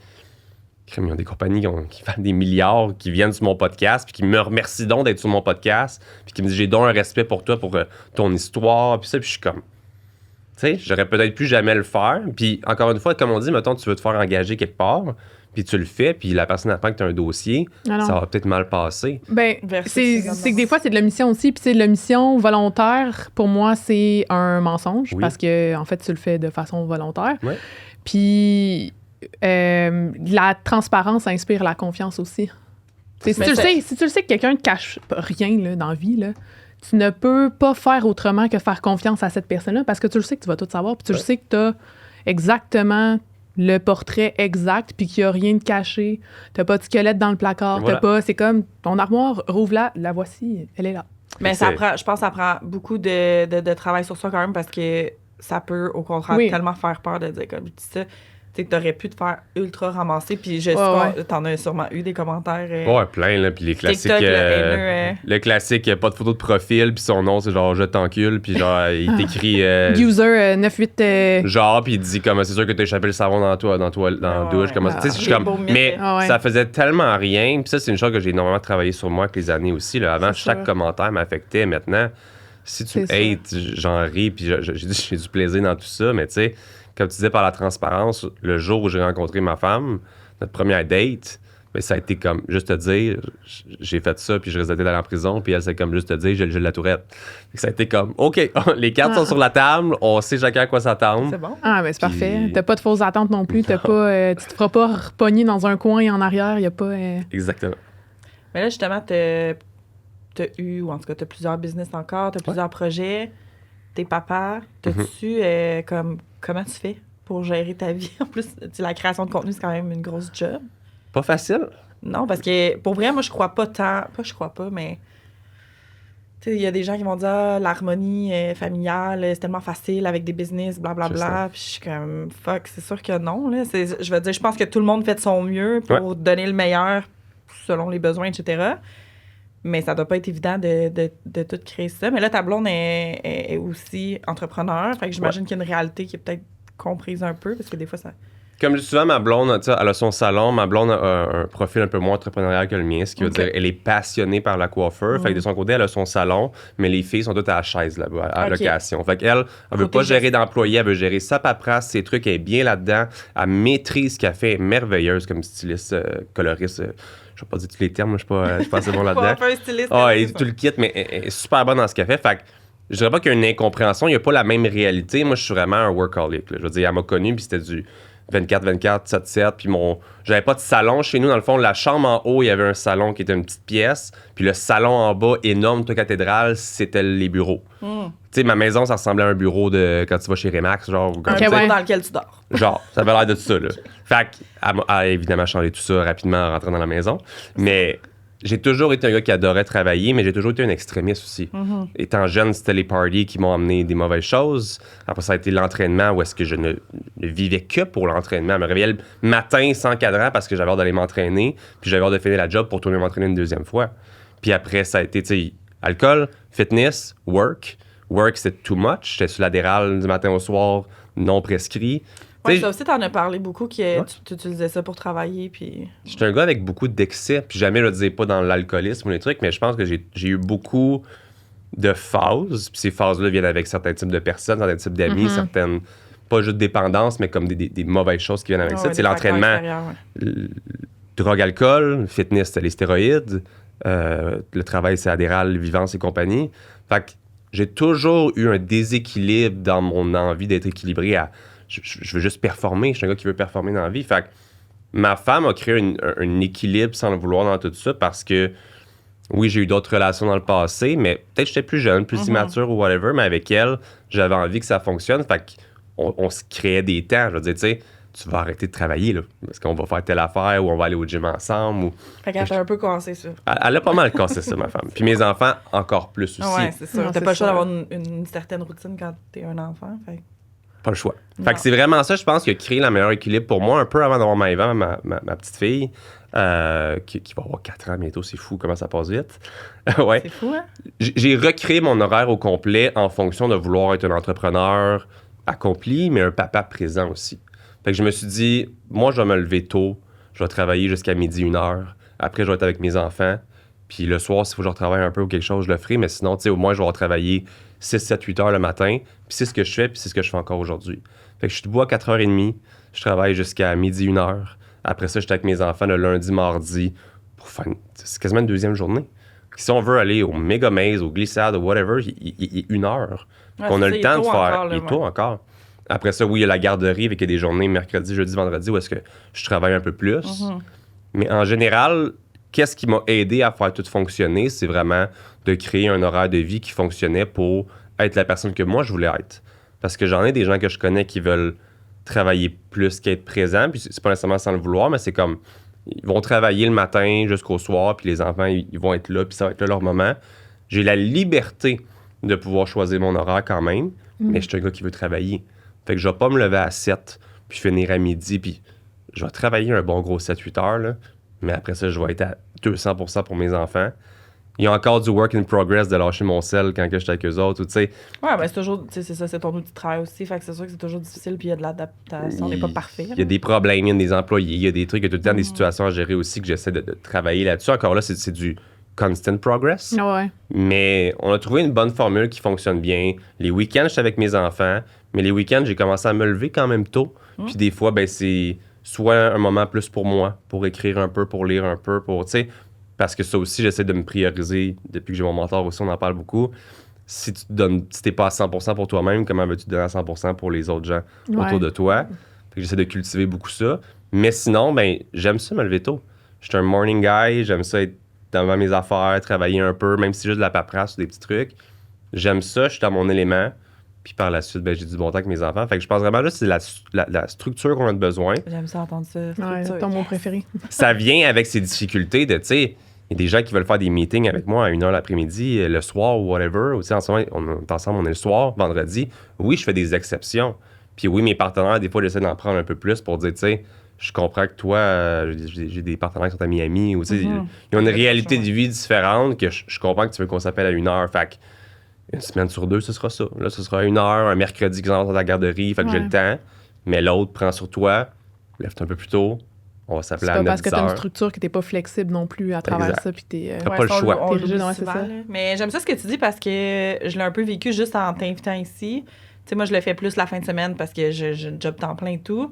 Speaker 3: ont des compagnies qui valent des milliards, qui viennent sur mon podcast, puis qui me remercient donc d'être sur mon podcast, puis qui me disent j'ai donc un respect pour toi, pour ton histoire, puis ça, puis je suis comme, tu sais, j'aurais peut-être plus jamais le faire. Puis encore une fois, comme on dit, mettons, tu veux te faire engager quelque part, puis tu le fais, puis la personne apprend que tu as un dossier, ça va peut-être mal passer.
Speaker 2: Ben, c'est que des fois, c'est de l'omission aussi. Puis, de l'omission volontaire, pour moi, c'est un mensonge parce que, en fait, tu le fais de façon volontaire.
Speaker 3: Ouais.
Speaker 2: Puis, la transparence inspire la confiance aussi. Si tu le sais que quelqu'un ne cache rien là, dans la vie, là, tu ne peux pas faire autrement que faire confiance à cette personne-là parce que tu le sais que tu vas tout savoir. Puis, tu le sais que tu as exactement le portrait exact, puis qu'il n'y a rien de caché. T'as pas de squelette dans le placard. Voilà. C'est comme ton armoire, rouvre-la, la voici, elle est là.
Speaker 4: Mais je pense que ça prend beaucoup de travail sur soi quand même parce que ça peut, au contraire, tellement faire peur de dire comme tu dis ça. Tu sais, que t'aurais pu te faire ultra ramasser, puis t'en as sûrement eu des commentaires.
Speaker 3: Ouais, plein, là. Puis les classiques. TikTok, le classique, pas de photo de profil, puis son nom, c'est genre je t'encule, puis genre, il t'écrit.
Speaker 2: User 98.
Speaker 3: Genre, puis il dit comme c'est sûr que t'as échappé le savon dans la douche. Tu sais, je suis comme. Mais ça faisait tellement rien, puis ça, c'est une chose que j'ai énormément travaillé sur moi avec les années aussi. Là. Avant, chaque commentaire m'affectait. Maintenant, si tu hates, j'en ris, puis j'ai du plaisir dans tout ça, mais tu sais. Comme tu disais, par la transparence, le jour où j'ai rencontré ma femme, notre première date, ben, ça a été comme, juste te dire, j'ai fait ça, puis je risquais d'aller en prison, puis elle, c'est comme, juste te dire, j'ai la tourette. Ça a été comme, OK, les cartes sont sur la table, on sait chacun à quoi s'attendre.
Speaker 2: C'est bon. Ah, ben c'est parfait. T'as pas de fausses attentes non plus, tu te feras pas repogner dans un coin en arrière, il y a pas...
Speaker 3: Exactement.
Speaker 4: Mais là, justement, t'as eu, ou en tout cas, t'as plusieurs business encore, t'as plusieurs projets, t'es papa, t'as-tu, comment tu fais pour gérer ta vie? En plus, la création de contenu, c'est quand même une grosse job.
Speaker 3: Pas facile.
Speaker 4: Non, parce que pour vrai, moi, je crois pas tant. Je crois pas, mais. Tu sais, il y a des gens qui vont dire l'harmonie familiale, c'est tellement facile avec des business, blablabla. Puis je suis comme, fuck, c'est sûr que non. Là. Je veux dire, je pense que tout le monde fait de son mieux pour donner le meilleur selon les besoins, etc. Mais ça doit pas être évident de tout créer ça. Mais là, ta blonde est aussi entrepreneur. Fait que j'imagine qu'il y a une réalité qui est peut-être comprise un peu, parce que des fois, ça...
Speaker 3: Comme je dis souvent, ma blonde, elle a son salon. Ma blonde a un profil un peu moins entrepreneurial que le mien, ce qui veut dire qu'elle est passionnée par la coiffeur. Fait que de son côté, elle a son salon, mais les filles sont toutes à la chaise là-bas, à location. Fait qu'elle, elle veut pas gérer d'employés, elle veut gérer sa paperasse, ses trucs, elle est bien là-dedans. Elle maîtrise ce qu'elle fait, elle est merveilleuse comme styliste, coloriste. Je vais pas dire tous les termes, je suis pas assez bon là-dedans.
Speaker 4: Pas un styliste.
Speaker 3: Et tout le kit, mais elle est super bonne dans ce qu'elle fait. Fait que je dirais pas qu'il y a une incompréhension, il n'y a pas la même réalité. Moi, je suis vraiment un workaholic. Là. Je veux dire, elle m'a connu, puis c'était du 24-24, 7-7. Puis j'avais pas de salon chez nous. Dans le fond, la chambre en haut, il y avait un salon qui était une petite pièce. Puis le salon en bas, énorme, toute cathédrale, c'était les bureaux. Tu sais, ma maison, ça ressemblait à un bureau de quand tu vas chez Remax. Genre,
Speaker 4: un bureau dans lequel tu dors.
Speaker 3: Genre, ça avait l'air de tout ça. Là. Fait qu'elle a évidemment changé tout ça rapidement en rentrant dans la maison. Mais j'ai toujours été un gars qui adorait travailler, mais j'ai toujours été un extrémiste aussi. Étant jeune, c'était les parties qui m'ont amené des mauvaises choses. Après, ça a été l'entraînement où est-ce que je ne vivais que pour l'entraînement. Je me réveillais le matin sans cadran parce que j'avais hâte d'aller m'entraîner, puis j'avais hâte de finir la job pour tourner m'entraîner une deuxième fois. Puis après, ça a été, tu sais, alcool, fitness, work. Work, c'était too much. J'étais sur l'adéral du matin au soir, non prescrit.
Speaker 4: Ouais, ça aussi, t'en as parlé beaucoup, que tu utilisais ça pour travailler, puis...
Speaker 3: J'étais un gars avec beaucoup d'excès, puis jamais je le disais pas dans l'alcoolisme ou les trucs, mais je pense que j'ai eu beaucoup de phases, puis ces phases-là viennent avec certains types de personnes, certains types d'amis, certaines, pas juste dépendances, mais comme des mauvaises choses qui viennent avec ça. C'est l'entraînement, drogue, alcool, fitness, c'est les stéroïdes, le travail, c'est adéral, vivance et compagnie. Fait que j'ai toujours eu un déséquilibre dans mon envie d'être équilibré à... Je veux juste performer. Je suis un gars qui veut performer dans la vie. Fait que ma femme a créé un équilibre sans le vouloir dans tout ça parce que, oui, j'ai eu d'autres relations dans le passé, mais peut-être que j'étais plus jeune, plus immature ou whatever, mais avec elle, j'avais envie que ça fonctionne. Fait qu'on se créait des temps. Je veux dire, tu sais, tu vas arrêter de travailler, là, parce qu'on va faire telle affaire ou on va aller au gym ensemble.
Speaker 4: Fait qu'elle t'a un peu cassé ça.
Speaker 3: Elle a pas mal cassé ça, ma femme. Puis mes enfants, encore plus aussi.
Speaker 4: Ouais, c'est ça. T'as pas le choix d'avoir une certaine routine quand t'es un enfant. Fait
Speaker 3: Pas le choix. Fait que c'est vraiment ça, je pense, qui a créé le meilleur équilibre pour moi, un peu avant d'avoir Maëva, ma petite fille, qui va avoir 4 ans bientôt. C'est fou comment ça passe vite. Ouais.
Speaker 4: C'est fou, hein?
Speaker 3: J'ai recréé mon horaire au complet en fonction de vouloir être un entrepreneur accompli, mais un papa présent aussi. Fait que je me suis dit, moi, je vais me lever tôt, je vais travailler jusqu'à midi, 1h. Après, je vais être avec mes enfants. Puis le soir, s'il faut que je retravaille un peu ou quelque chose, je le ferai. Mais sinon, tu sais, au moins, je vais travailler 6, 7, 8 heures le matin. Puis c'est ce que je fais, puis c'est ce que je fais encore aujourd'hui. Fait que je suis debout à 4h30, je travaille jusqu'à midi, 1h. Après ça, je suis avec mes enfants le lundi, mardi, pour faire c'est quasiment une deuxième journée. Si on veut aller au méga maze, au glissade, au whatever, il est 1h.
Speaker 4: Ouais,
Speaker 3: qu'on a le temps de faire.
Speaker 4: Encore, là,
Speaker 3: il est tôt encore. Après ça, oui, il y a la garderie avec des journées mercredi, jeudi, vendredi où est-ce que je travaille un peu plus.
Speaker 4: Mm-hmm.
Speaker 3: Mais en général, qu'est-ce qui m'a aidé à faire tout fonctionner, c'est vraiment de créer un horaire de vie qui fonctionnait pour être la personne que moi, je voulais être. Parce que j'en ai des gens que je connais qui veulent travailler plus qu'être présents, puis c'est pas nécessairement sans le vouloir, mais c'est comme, ils vont travailler le matin jusqu'au soir, puis les enfants, ils vont être là, puis ça va être là leur moment. J'ai la liberté de pouvoir choisir mon horaire quand même, mais je suis un gars qui veut travailler. Fait que je vais pas me lever à 7, puis finir à midi, puis je vais travailler un bon gros 7-8 heures, là, mais après ça, je vais être à 200% pour mes enfants. Il y a encore du work in progress de lâcher mon sel quand je suis avec eux autres, tu sais.
Speaker 4: Ouais, ben c'est toujours, tu sais, c'est ça, c'est ton outil de travail aussi, fait que c'est sûr que c'est toujours difficile, puis il y a de l'adaptation, on n'est pas parfait.
Speaker 3: Il y a des problèmes, il y a des employés, il y a des trucs, il y a tout le temps des situations à gérer aussi que j'essaie de travailler là-dessus. Encore là, c'est du constant progress.
Speaker 2: Ouais.
Speaker 3: Mais on a trouvé une bonne formule qui fonctionne bien. Les week-ends, je suis avec mes enfants, mais les week-ends, j'ai commencé à me lever quand même tôt. Puis des fois, ben c'est soit un moment plus pour moi, pour écrire un peu, pour lire un peu, pour, tu sais, parce que ça aussi, j'essaie de me prioriser. Depuis que j'ai mon mentor aussi, on en parle beaucoup. Si tu t'es pas à 100% pour toi-même, comment veux-tu te donner à 100% pour les autres gens autour de toi? Fait que j'essaie de cultiver beaucoup ça. Mais sinon, ben j'aime ça me lever tôt. Je suis un morning guy, j'aime ça être devant mes affaires, travailler un peu, même si c'est juste de la paperasse ou des petits trucs. J'aime ça, je suis dans mon élément. Puis par la suite, ben, j'ai du bon temps avec mes enfants. Fait que je pense vraiment là, c'est la structure qu'on a besoin.
Speaker 4: J'aime ça entendre ça.
Speaker 2: Ouais, c'est ton mot préféré.
Speaker 3: Ça vient avec ces difficultés de, tu sais, il y a des gens qui veulent faire des meetings avec moi à 1h l'après-midi, le soir ou whatever. Tu sais, en ce moment, on est ensemble, on est le soir, vendredi. Oui, je fais des exceptions. Puis oui, mes partenaires, des fois, j'essaie d'en prendre un peu plus pour dire, tu sais, je comprends que toi, j'ai des partenaires qui sont à Miami, ou tu sais, ils ont une réalité de vie différente que je comprends que tu veux qu'on s'appelle à 1h. Fait que une semaine sur 2, ce sera ça. Là, ce sera 1h, un mercredi qu'ils entrent dans la garderie, fait que j'ai le temps. Mais l'autre prend sur toi, lève-toi un peu plus tôt, on va s'appeler à 9h.
Speaker 2: C'est pas parce que t'as une structure que t'es pas flexible non plus à travers ça, puis t'es...
Speaker 3: T'as pas le choix.
Speaker 4: On
Speaker 2: T'es rigide,
Speaker 4: l'oublie
Speaker 2: c'est
Speaker 4: souvent,
Speaker 2: ça.
Speaker 4: là. Mais j'aime ça ce que tu dis parce que je l'ai un peu vécu juste en t'invitant ici. Tu sais, moi, je le fais plus la fin de semaine parce que je job temps plein et tout.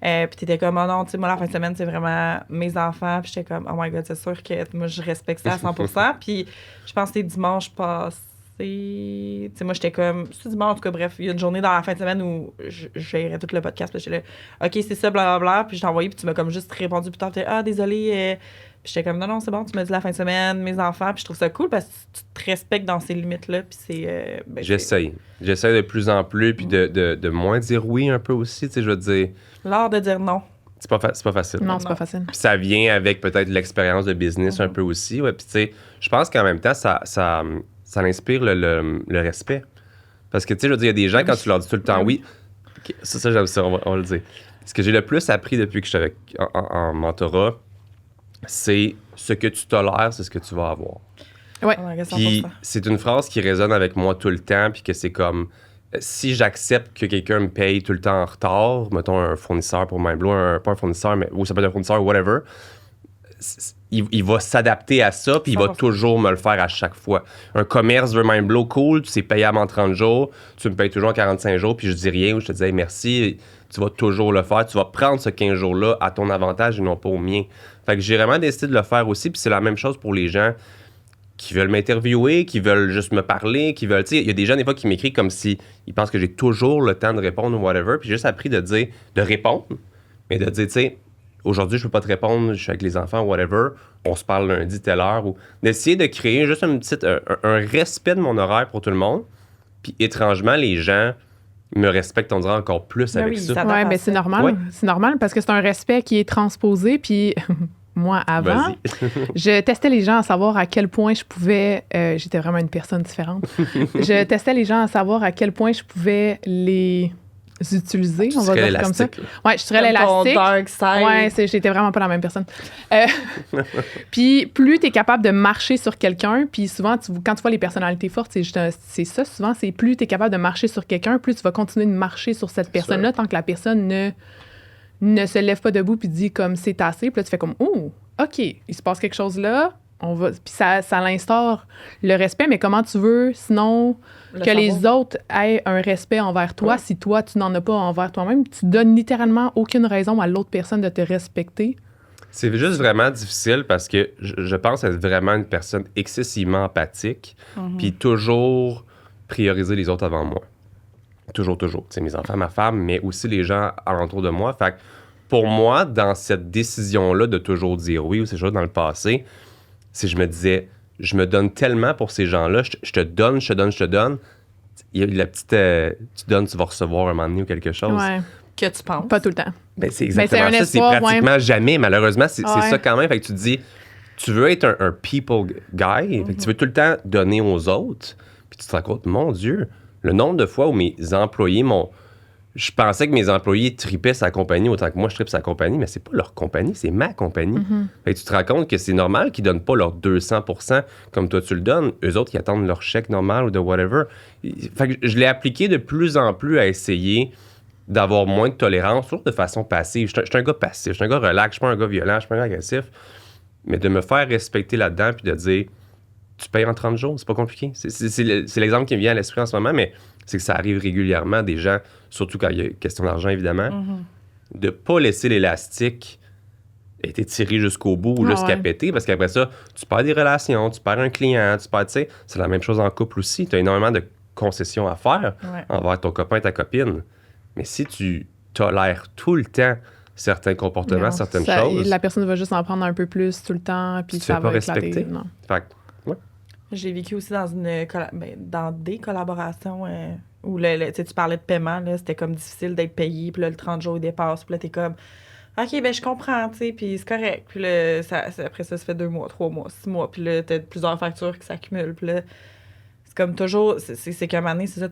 Speaker 4: Puis t'étais comme, oh non, tu sais, moi, la fin de semaine, c'est vraiment mes enfants. Puis j'étais comme, oh my God, c'est sûr que moi, je respecte ça à 100%. Puis je pense que c'était dimanche passé. Tu sais, moi, j'étais comme, c'est dimanche, en tout cas, bref, il y a une journée dans la fin de semaine où je gérais tout le podcast. Puis j'étais là, OK, c'est ça, blablabla. Puis je t'ai envoyé, puis tu m'as comme juste répondu plus tard. Ah, désolé. Puis j'étais comme, non, c'est bon, tu m'as dit la fin de semaine, mes enfants. Puis je trouve ça cool parce que tu te respectes dans ces limites-là. Puis c'est.
Speaker 3: J'essaye de plus en plus, puis de moins dire oui un peu aussi, tu sais, je veux dire.
Speaker 4: L'art de dire non.
Speaker 3: C'est pas facile.
Speaker 2: Non, c'est pas facile.
Speaker 3: Puis ça vient avec peut-être l'expérience de business un peu aussi. Ouais. Puis tu sais, je pense qu'en même temps, ça inspire le respect. Parce que tu sais, je veux dire, il y a des gens, quand tu leur dis tout le temps oui, okay, ça j'aime ça, on va le dire. Ce que j'ai le plus appris depuis que je suis en mentorat, c'est ce que tu tolères, c'est ce que tu vas avoir.
Speaker 2: Ouais.
Speaker 3: Puis c'est une phrase qui résonne avec moi tout le temps, puis que c'est comme, si j'accepte que quelqu'un me paye tout le temps en retard, mettons un fournisseur pour MindBlow, pas un fournisseur, mais ou ça peut être un fournisseur, whatever, il va s'adapter à ça, puis il va toujours me le faire à chaque fois. Un commerce veut MindBlow, cool, tu sais payable en 30 jours, tu me payes toujours en 45 jours, puis je dis rien, ou je te dis hey, merci, tu vas toujours le faire, tu vas prendre ce 15 jours-là à ton avantage et non pas au mien. Fait que j'ai vraiment décidé de le faire aussi, puis c'est la même chose pour les gens qui veulent m'interviewer, qui veulent juste me parler, qui veulent... Tu sais, il y a des gens, des fois, qui m'écrivent comme si ils pensent que j'ai toujours le temps de répondre ou whatever, puis j'ai juste appris de dire, de répondre, mais de dire, tu sais, aujourd'hui, je peux pas te répondre, je suis avec les enfants, whatever, on se parle lundi, telle heure, ou d'essayer de créer juste un respect de mon horaire pour tout le monde, puis étrangement, les gens me respectent, on dirait, encore plus avec ça.
Speaker 2: Oui, mais c'est normal.
Speaker 3: Ouais.
Speaker 2: C'est normal parce que c'est un respect qui est transposé, puis... Moi, avant, je testais les gens à savoir à quel point je pouvais... j'étais vraiment une personne différente. Je testais les gens à savoir à quel point je pouvais les utiliser, on va dire comme ça. Ouais, je serais
Speaker 4: Comme ton
Speaker 2: l'élastique.
Speaker 4: dark side.
Speaker 2: Ouais, j'étais vraiment pas la même personne. Puis plus tu es capable de marcher sur quelqu'un, puis souvent, quand tu vois les personnalités fortes, c'est ça, souvent, c'est plus tu es capable de marcher sur quelqu'un, plus tu vas continuer de marcher sur cette personne-là tant que la personne ne se lève pas debout puis dit comme c'est assez. Puis là, tu fais comme, oh, OK, il se passe quelque chose là. Puis ça l'instaure le respect, mais comment tu veux, sinon, les autres aient un respect envers toi si toi, tu n'en as pas envers toi-même? Tu donnes littéralement aucune raison à l'autre personne de te respecter.
Speaker 3: C'est juste vraiment difficile parce que je pense être vraiment une personne excessivement empathique puis toujours prioriser les autres avant moi. Toujours. Tu sais, mes enfants, ma femme, mais aussi les gens alentour de moi. Fait que pour moi, dans cette décision-là de toujours dire oui ou ces choses dans le passé, si je me disais, je me donne tellement pour ces gens-là, je te donne. Il y a la petite, tu donnes, tu vas recevoir un moment donné ou quelque chose.
Speaker 2: Ouais.
Speaker 4: Que tu penses.
Speaker 2: Pas tout le temps.
Speaker 3: Ben, c'est exactement
Speaker 2: un
Speaker 3: ça.
Speaker 2: espoir,
Speaker 3: c'est pratiquement jamais. Malheureusement, c'est ça quand même. Fait que tu te dis, tu veux être un people guy, fait que tu veux tout le temps donner aux autres, puis tu te rends compte, mon Dieu, le nombre de fois où mes employés je pensais que mes employés tripaient sa compagnie autant que moi je tripe sa compagnie, mais c'est pas leur compagnie, c'est ma compagnie. Fait que tu te rends compte que c'est normal qu'ils donnent pas leur 200% comme toi tu le donnes. Eux autres, ils attendent leur chèque normal ou de whatever. Fait que je l'ai appliqué de plus en plus à essayer d'avoir moins de tolérance, toujours de façon passive. Je suis un gars passif, je suis un gars relax, je suis pas un gars violent, je suis pas un gars agressif. Mais de me faire respecter là-dedans puis de dire, tu payes en 30 jours, c'est pas compliqué. C'est l'exemple qui me vient à l'esprit en ce moment, mais c'est que ça arrive régulièrement des gens, surtout quand il y a question d'argent, évidemment, de pas laisser l'élastique être tiré jusqu'au bout ou jusqu'à péter, parce qu'après ça, tu perds des relations, tu perds un client, tu sais, c'est la même chose en couple aussi. Tu as énormément de concessions à faire envers ton copain, ta copine. Mais si tu tolères tout le temps certains comportements, certaines choses...
Speaker 2: La personne va juste en prendre un peu plus tout le temps, puis ça va éclater. Non.
Speaker 3: Fait que,
Speaker 4: j'ai vécu aussi dans des collaborations où tu parlais de paiement, là, c'était comme difficile d'être payé, puis là, le 30 jours, il dépasse, puis là, t'es comme, OK, ben je comprends, tu sais, puis c'est correct. Puis là, après ça fait 2 mois, 3 mois, 6 mois, puis là, t'as plusieurs factures qui s'accumulent, puis là, c'est comme toujours, c'est qu'à un moment donné, c'est ça,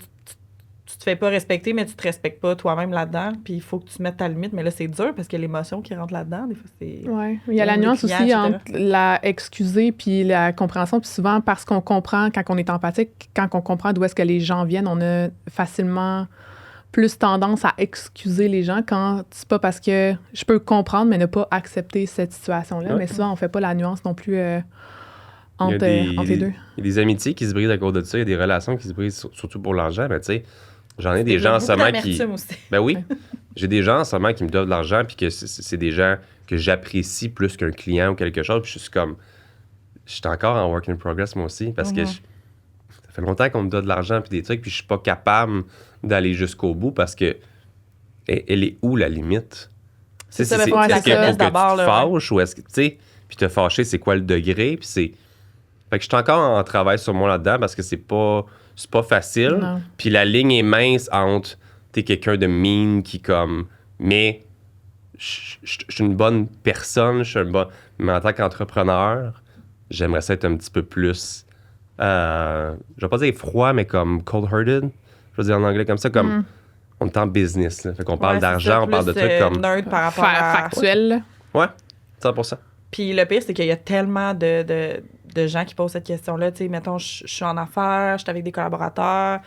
Speaker 4: tu te fais pas respecter, mais tu te respectes pas toi-même là-dedans, puis il faut que tu mettes ta limite, mais là, c'est dur, parce qu'il y a l'émotion qui rentre là-dedans, des fois, c'est...
Speaker 2: Oui, il y a la nuance aussi entre la excuser puis la compréhension, puis souvent, parce qu'on comprend, quand on est empathique, quand on comprend d'où est-ce que les gens viennent, on a facilement plus tendance à excuser les gens quand c'est pas parce que je peux comprendre, mais ne pas accepter cette situation-là, mais souvent, on fait pas la nuance non plus entre les deux.
Speaker 3: Il y a des amitiés qui se brisent à cause de ça, il y a des relations qui se brisent surtout pour l'argent, mais tu sais, j'en ai des gens en ce moment qui...
Speaker 4: aussi.
Speaker 3: Ben oui. J'ai des gens en ce moment qui me donnent de l'argent puis que c'est des gens que j'apprécie plus qu'un client ou quelque chose. Puis je suis comme... Je suis encore en work in progress, moi aussi, parce que ça fait longtemps qu'on me donne de l'argent puis des trucs, puis je suis pas capable d'aller jusqu'au bout parce que elle est où la limite?
Speaker 4: C'est ça,
Speaker 3: est-ce qu'il faut que tu te
Speaker 4: là,
Speaker 3: fâches ou est-ce que... Tu sais, puis te fâcher, c'est quoi le degré? Puis c'est... Fait que je suis encore en travail sur moi là-dedans parce que c'est pas facile. Puis la ligne est mince entre t'es quelqu'un de mean qui comme... Mais je suis une bonne personne, mais en tant qu'entrepreneur, j'aimerais ça être un petit peu plus... je vais pas dire froid, mais comme cold-hearted. Je vais dire en anglais comme ça, comme... On est en business, là. Fait qu'on parle d'argent, on parle de trucs comme...
Speaker 4: neutre par rapport à...
Speaker 2: factuel.
Speaker 3: Ouais, 100%.
Speaker 4: Puis le pire, c'est qu'il y a tellement de gens qui posent cette question-là. Tu sais, mettons, je suis en affaires, je suis avec des collaborateurs.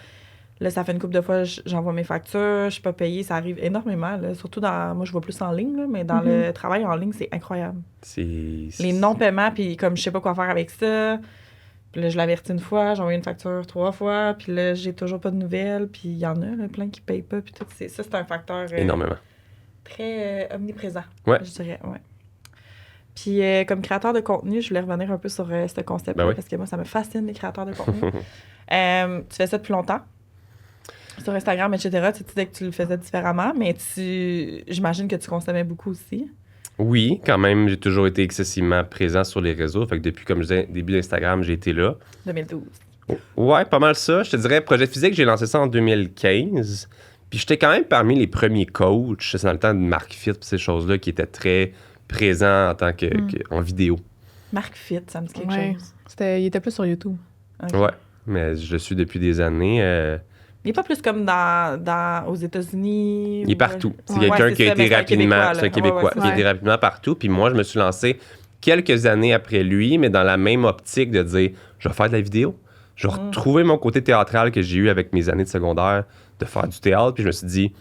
Speaker 4: Là, ça fait une couple de fois, j'envoie mes factures, je suis pas payée. Ça arrive énormément, là. Surtout moi, je vois plus en ligne, là, mais dans le travail en ligne, c'est incroyable. Les non-paiements, puis comme je sais pas quoi faire avec ça. Puis là, je l'avertis une fois, j'ai envoyé une facture 3 fois, puis là, j'ai toujours pas de nouvelles. Puis il y en a, là, plein qui payent pas. Puis tout, ça, c'est un facteur...
Speaker 3: énormément.
Speaker 4: Très omniprésent,
Speaker 3: je
Speaker 4: dirais, Puis, comme créateur de contenu, je voulais revenir un peu sur ce concept-là, parce que moi, ça me fascine, les créateurs de contenu. Tu fais ça depuis longtemps, sur Instagram, etc. Tu disais que tu le faisais différemment, mais j'imagine que tu consommais beaucoup aussi. Oui,
Speaker 3: quand même, j'ai toujours été excessivement présent sur les réseaux. Fait que depuis, comme je disais, début d'Instagram, j'ai été là.
Speaker 4: 2012.
Speaker 3: Ouais, pas mal ça. Je te dirais, Projet Physique, j'ai lancé ça en 2015. Puis j'étais quand même parmi les premiers coachs, c'est dans le temps de Marc Fit, ces choses-là, qui étaient très... présent en tant en vidéo.
Speaker 4: Marc Fit, ça me dit quelque chose.
Speaker 2: Il était plus sur YouTube.
Speaker 4: Okay.
Speaker 3: Ouais, mais je le suis depuis des années.
Speaker 4: Il n'est pas plus comme aux États-Unis.
Speaker 3: Il est partout. C'est
Speaker 4: Ouais,
Speaker 3: quelqu'un
Speaker 4: c'est
Speaker 3: qui a
Speaker 4: ça, mais
Speaker 3: été rapidement. C'est un Québécois.
Speaker 2: ouais.
Speaker 3: Il a été rapidement partout. Puis moi, je me suis lancé quelques années après lui, mais dans la même optique de dire je vais faire de la vidéo. Je vais retrouver mon côté théâtral que j'ai eu avec mes années de secondaire, de faire du théâtre. Puis je me suis dit,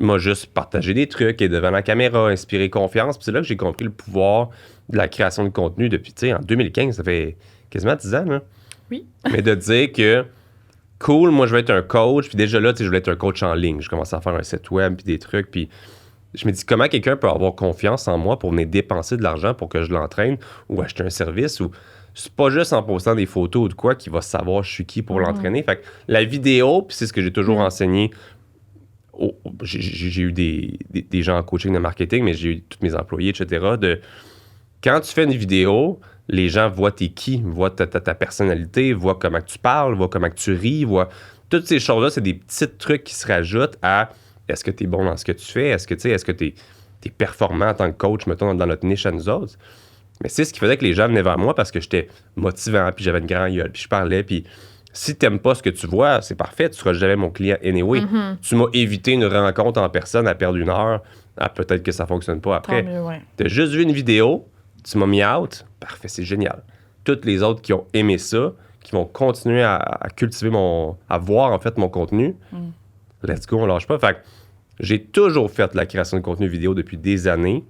Speaker 3: moi, juste partager des trucs et devant la caméra, inspirer confiance. Puis c'est là que j'ai compris le pouvoir de la création de contenu depuis, tu sais, en 2015, ça fait quasiment 10 ans, là.
Speaker 4: Oui.
Speaker 3: Mais de dire que cool, moi, je vais être un coach. Puis déjà là, tu sais, je voulais être un coach en ligne. Je commençais à faire un site web puis des trucs. Puis je me dis, comment quelqu'un peut avoir confiance en moi pour venir dépenser de l'argent pour que je l'entraîne ou acheter un service ou c'est pas juste en postant des photos ou de quoi qu'il va savoir je suis qui pour l'entraîner. Fait que la vidéo, puis c'est ce que j'ai toujours enseigné. J'ai eu des gens en coaching de marketing, mais j'ai eu tous mes employés, etc. Quand tu fais une vidéo, les gens voient t'es qui, voient ta personnalité, voient comment tu parles, voient comment tu ris, voient... Toutes ces choses-là, c'est des petits trucs qui se rajoutent à est-ce que tu es bon dans ce que tu fais, est-ce que tu es performant en tant que coach, mettons, dans notre niche à nous autres. Mais c'est ce qui faisait que les gens venaient vers moi parce que j'étais motivant, puis j'avais une grande gueule, puis je parlais, puis si t'aimes pas ce que tu vois, c'est parfait, tu seras jamais mon client anyway. Tu m'as évité une rencontre en personne à perdre 1 heure, peut-être que ça fonctionne pas après.
Speaker 4: Tant mieux, ouais.
Speaker 3: T'as juste vu une vidéo, tu m'as mis out, parfait, c'est génial. Toutes les autres qui ont aimé ça, qui vont continuer à cultiver à voir en fait mon contenu, let's go, on lâche pas. Fait que j'ai toujours fait de la création de contenu vidéo depuis des années,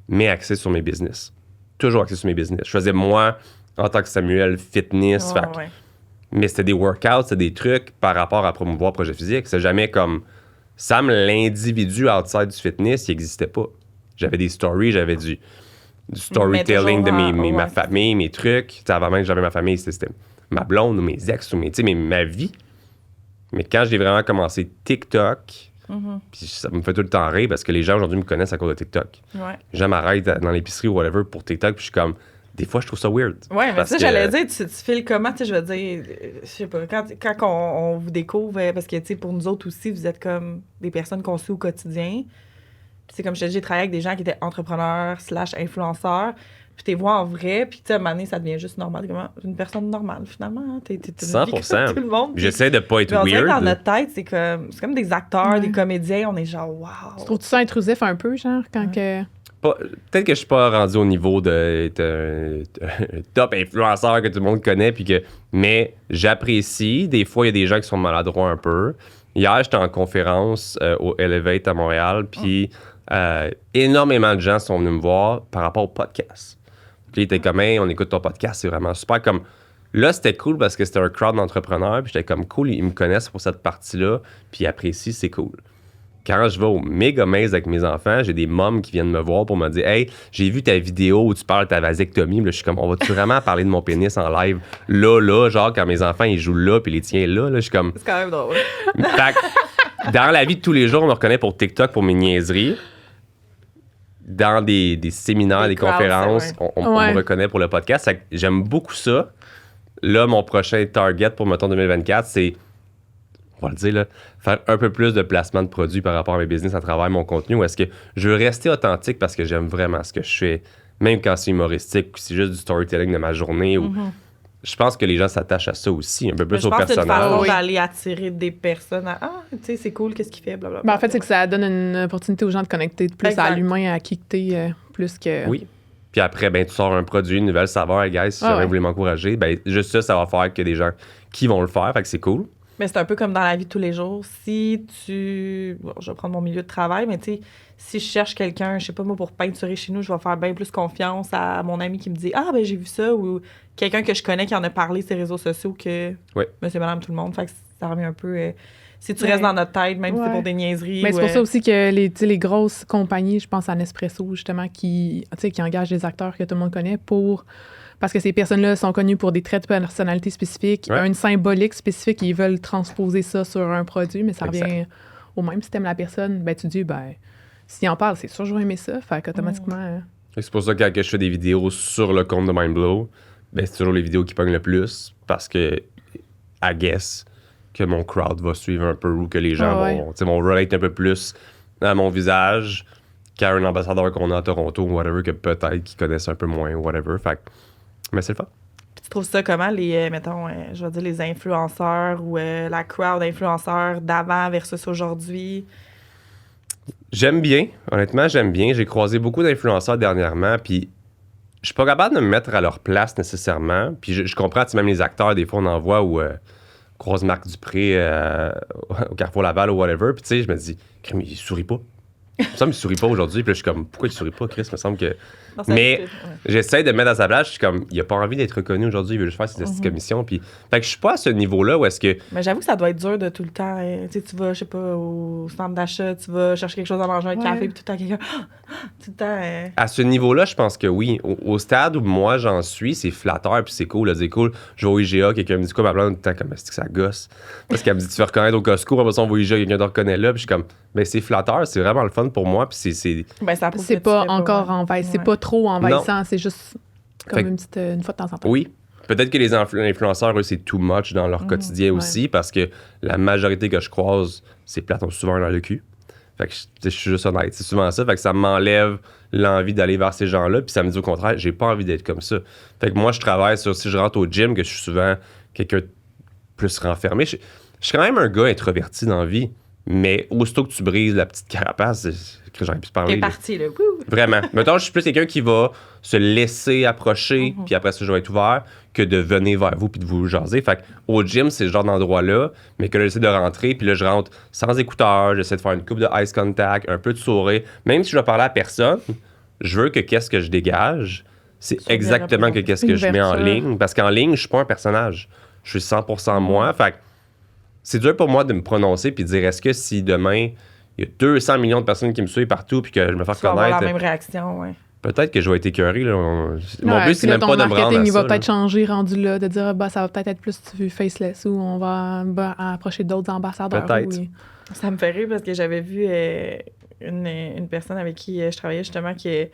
Speaker 3: mais axé sur mes business. Toujours axé sur mes business. Je faisais moi, en tant que Samuel, fitness. Mais c'était des workouts, c'était des trucs par rapport à promouvoir projet physique. C'est jamais comme Sam, l'individu outside du fitness, il n'existait pas. J'avais des stories, j'avais du storytelling de ma famille, mes trucs. T'sais, avant même que j'avais ma famille, c'était ma blonde ou mes ex ou ma vie. Mais quand j'ai vraiment commencé TikTok, puis ça me fait tout le temps rire parce que les gens aujourd'hui me connaissent à cause de TikTok.
Speaker 4: Ouais.
Speaker 3: Les gens m'arrêtent dans l'épicerie ou whatever pour TikTok, puis je suis comme, des fois, je trouve ça weird.
Speaker 4: Ouais, mais
Speaker 3: parce
Speaker 4: ça,
Speaker 3: que...
Speaker 4: j'allais dire, tu files comment, tu sais, je veux dire, je sais pas, quand on vous découvre, parce que, tu sais, pour nous autres aussi, vous êtes comme des personnes qu'on suit au quotidien. Puis c'est comme je te dis, j'ai travaillé avec des gens qui étaient entrepreneurs / influenceurs, puis t'es vois en vrai, puis tu sais, à un moment donné, ça devient juste normal, comme une personne normale, finalement. Hein, t'es
Speaker 3: 100%.
Speaker 4: Tout le monde.
Speaker 3: J'essaie de pas être
Speaker 4: on dirait
Speaker 3: weird.
Speaker 4: que dans notre tête, c'est comme des acteurs, des comédiens, on est genre, wow.
Speaker 2: Trouves-tu ça intrusif un peu, genre, quand que...
Speaker 3: Peut-être que je suis pas rendu au niveau d'être un top influenceur que tout le monde connaît, mais j'apprécie. Des fois, il y a des gens qui sont maladroits un peu. Hier, j'étais en conférence au Elevate à Montréal, puis énormément de gens sont venus me voir par rapport au podcast. Puis ils étaient comme, hey, on écoute ton podcast, c'est vraiment super. Comme, là, c'était cool parce que c'était un crowd d'entrepreneurs, puis j'étais comme, cool, ils me connaissent pour cette partie-là, puis ils apprécient, c'est cool. Quand je vais au Mega Maze avec mes enfants, j'ai des mômes qui viennent me voir pour me dire « Hey, j'ai vu ta vidéo où tu parles de ta vasectomie. » Là, je suis comme « On va-tu vraiment parler de mon pénis en live? » Là, genre, quand mes enfants, ils jouent là, puis les tiens là, je suis comme...
Speaker 4: C'est quand même drôle.
Speaker 3: Fait que, dans la vie de tous les jours, on me reconnaît pour TikTok, pour mes niaiseries. Dans des séminaires, des conférences, on me reconnaît pour le podcast. Fait que j'aime beaucoup ça. Là, mon prochain target pour, mettons, 2024, c'est... On va le dire, là, faire un peu plus de placement de produits par rapport à mes business à travers mon contenu, ou est-ce que je veux rester authentique parce que j'aime vraiment ce que je fais, même quand c'est humoristique, ou c'est juste du storytelling de ma journée, ou je pense que les gens s'attachent à ça aussi, un peu plus au personnage.
Speaker 4: Je pense que c'est une façon d'aller attirer des personnes à « Ah, tu sais, c'est cool, qu'est-ce qu'il fait, blablabla. »
Speaker 2: Ben, en fait, c'est que ça donne une opportunité aux gens de connecter plus à l'humain, à qui t'es, plus que...
Speaker 3: Oui. Puis après, ben, tu sors un produit, une nouvelle saveur, hey guys, si jamais vous voulez m'encourager, ben, juste ça va faire que des gens qui vont le faire, fait que c'est cool.
Speaker 4: Mais c'est un peu comme dans la vie de tous les jours. Si tu... Bon, je vais prendre mon milieu de travail, mais tu sais, si je cherche quelqu'un, je sais pas moi, pour peinturer chez nous, je vais faire bien plus confiance à mon ami qui me dit « Ah, ben j'ai vu ça » ou quelqu'un que je connais qui en a parlé sur les réseaux sociaux que monsieur, madame, tout le monde. Fait que ça revient un peu... si tu restes dans notre tête, même si c'est pour des niaiseries.
Speaker 2: Mais c'est pour ça aussi que les grosses compagnies, je pense à Nespresso, justement, qui engagent des acteurs que tout le monde connaît parce que ces personnes-là sont connues pour des traits de personnalité spécifiques, une symbolique spécifique, et ils veulent transposer ça sur un produit, mais ça revient au même. Si t'aimes la personne, ben tu dis, ben, s'il en parle, c'est sûr que je vais aimer ça. Fait qu'automatiquement...
Speaker 3: C'est pour ça que quand je fais des vidéos sur le compte de Mindblow, ben, c'est toujours les vidéos qui pognent le plus, parce que, I guess, que mon crowd va suivre un peu, ou que les gens vont relate un peu plus à mon visage qu'à un ambassadeur qu'on a à Toronto, ou whatever, que peut-être qu'ils connaissent un peu moins, whatever. Fait que, mais c'est le fun.
Speaker 4: Tu Tu trouves ça comment, les, mettons, je vais dire les influenceurs ou la crowd influenceurs d'avant versus aujourd'hui?
Speaker 3: J'aime bien, honnêtement, j'aime bien. J'ai croisé beaucoup d'influenceurs dernièrement, puis je suis pas capable de me mettre à leur place nécessairement. Puis je comprends, tu sais, même les acteurs, des fois, on en voit où croise Marc Dupré au Carrefour Laval ou whatever, puis tu sais, je me dis, crème, il sourit pas. Il me semble qu'il sourit pas aujourd'hui, puis là, je suis comme, pourquoi il sourit pas, Chris? Il me semble que.
Speaker 4: Non, ça
Speaker 3: Mais
Speaker 4: habitude,
Speaker 3: j'essaie de me mettre à sa place, je suis comme, il a pas envie d'être reconnu aujourd'hui, il veut juste faire ses petites commissions, puis. Fait que je suis pas à ce niveau-là où est-ce que.
Speaker 4: Mais j'avoue que ça doit être dur de tout le temps. Tu sais, tu vas, je sais pas, au centre d'achat, tu vas chercher quelque chose à manger, un café, puis tout le temps quelqu'un. Tout le temps.
Speaker 3: À ce niveau-là, je pense que oui. Au stade où moi j'en suis, c'est flatteur puis c'est cool. Là, c'est cool. Je vais au IGA, quelqu'un me dit quoi, ma blonde, tout le temps comme est-ce que ça gosse. Parce qu'elle me dit tu vas reconnaître au Costco, après ça on va au IGA, quelqu'un te reconnaît là. Puis je suis comme, ben c'est flatteur, c'est vraiment le fun pour moi. Puis c'est.
Speaker 4: Ben, ça prouve
Speaker 2: C'est
Speaker 4: que tu
Speaker 2: pas
Speaker 4: fais
Speaker 2: encore
Speaker 4: ouais.
Speaker 2: envahissant. C'est pas trop envahissant. C'est juste comme
Speaker 3: Fait
Speaker 2: une fois de temps en temps.
Speaker 3: Oui. Peut-être que les influenceurs, eux, c'est too much dans leur quotidien aussi, parce que la majorité que je croise, c'est plate, on souvent dans le cul. Fait que je suis juste honnête. C'est souvent ça. Fait que ça m'enlève l'envie d'aller vers ces gens-là. Puis ça me dit au contraire, j'ai pas envie d'être comme ça. Fait que moi, je travaille sur, si je rentre au gym, que je suis souvent quelqu'un de plus renfermé. Je suis quand même un gars introverti dans la vie. Mais aussitôt que tu brises la petite carapace, que j'aurais pu parler.
Speaker 4: T'es parti, là. Wouh!
Speaker 3: Vraiment. Mettons, je suis plus quelqu'un qui va se laisser approcher, puis après ça, je vais être ouvert, que de venir vers vous puis de vous jaser. Fait au gym, c'est ce genre d'endroit-là, mais que là, j'essaie de rentrer, puis là, je rentre sans écouteurs, j'essaie de faire une coupe de eye contact, un peu de sourire. Même si je vais parler à personne, je veux que qu'est-ce que je dégage, c'est exactement que qu'est-ce que je mets en ligne. Parce qu'en ligne, je suis pas un personnage. Je suis 100% moi. Fait que c'est dur pour moi de me prononcer puis de dire est-ce que si demain, il y a 200 millions de personnes qui me suivent partout puis que je me fais
Speaker 4: Tu vas avoir
Speaker 3: connaître,
Speaker 4: la même réaction, ouais.
Speaker 3: peut-être que je vais être écœuré. Là. Mon but, c'est même pas de me rendre à
Speaker 2: marketing, il va
Speaker 3: ça,
Speaker 2: peut-être changer rendu là, de dire bah, ça va peut-être être plus faceless ou on va approcher d'autres ambassadeurs.
Speaker 3: Peut-être.
Speaker 2: Oui.
Speaker 4: Ça me fait rire parce que j'avais vu une personne avec qui je travaillais justement qui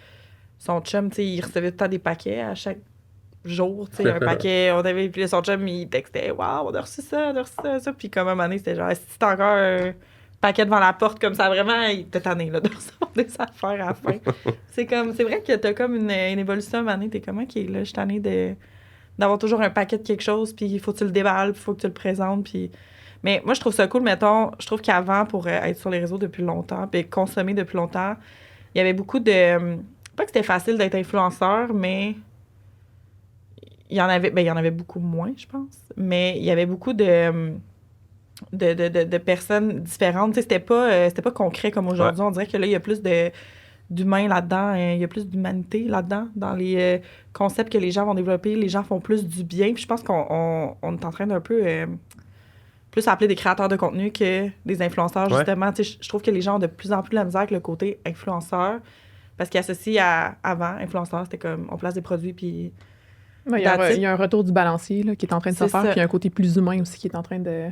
Speaker 4: son chum, tu sais, il recevait tout le temps des paquets à chaque jour, tu sais, un paquet, on avait, puis là, son chum, il textait « Wow, on a reçu ça, ça. » Puis comme à un moment donné, c'était genre « Si t'as encore un paquet devant la porte comme ça, vraiment, il était tanné, là, de recevoir des affaires à la fin. » C'est vrai que t'as comme une évolution à un moment donné, t'es comme « OK, là, je suis tannée d'avoir toujours un paquet de quelque chose, puis il faut que tu le déballes, puis il faut que tu le présentes, puis... » Mais moi, je trouve ça cool, mettons, je trouve qu'avant, pour être sur les réseaux depuis longtemps, puis consommer depuis longtemps, il y avait beaucoup de... Pas que c'était facile d'être influenceur, mais... Il y en avait beaucoup moins, je pense. Mais il y avait beaucoup de personnes différentes. Tu sais, c'était pas concret comme aujourd'hui. Ouais. On dirait que là, il y a plus d'humains là-dedans. Il y a plus d'humanité là-dedans. Dans les concepts que les gens vont développer, les gens font plus du bien. Puis je pense qu'on est en train d'un peu... plus appeler des créateurs de contenu que des influenceurs, justement. Tu sais, je trouve que les gens ont de plus en plus la misère avec le côté influenceur. Parce qu'ils associent avant, influenceur, c'était comme on place des produits, puis...
Speaker 2: Il y a un retour du balancier là, qui est en train de se faire, puis il y a un côté plus humain aussi qui est en train de...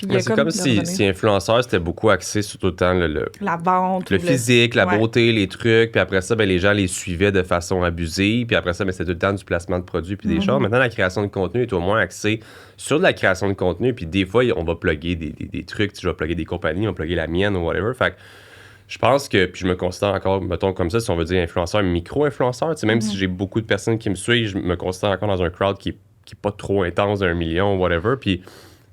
Speaker 3: C'est comme si influenceur, c'était beaucoup axé sur tout le temps
Speaker 4: la vente,
Speaker 3: le physique, la beauté, les trucs, puis après ça, ben, les gens les suivaient de façon abusée, puis après ça, ben, c'était tout le temps du placement de produits puis des choses. Maintenant, la création de contenu est au moins axée sur de la création de contenu, puis des fois, on va plugger des trucs, je vais plugger des compagnies, on va plugger la mienne ou whatever. Fait que je pense que, puis je me considère encore, mettons comme ça, si on veut dire influenceur, micro-influenceur, même si j'ai beaucoup de personnes qui me suivent, je me considère encore dans un crowd qui est pas trop intense d'1 million, whatever, puis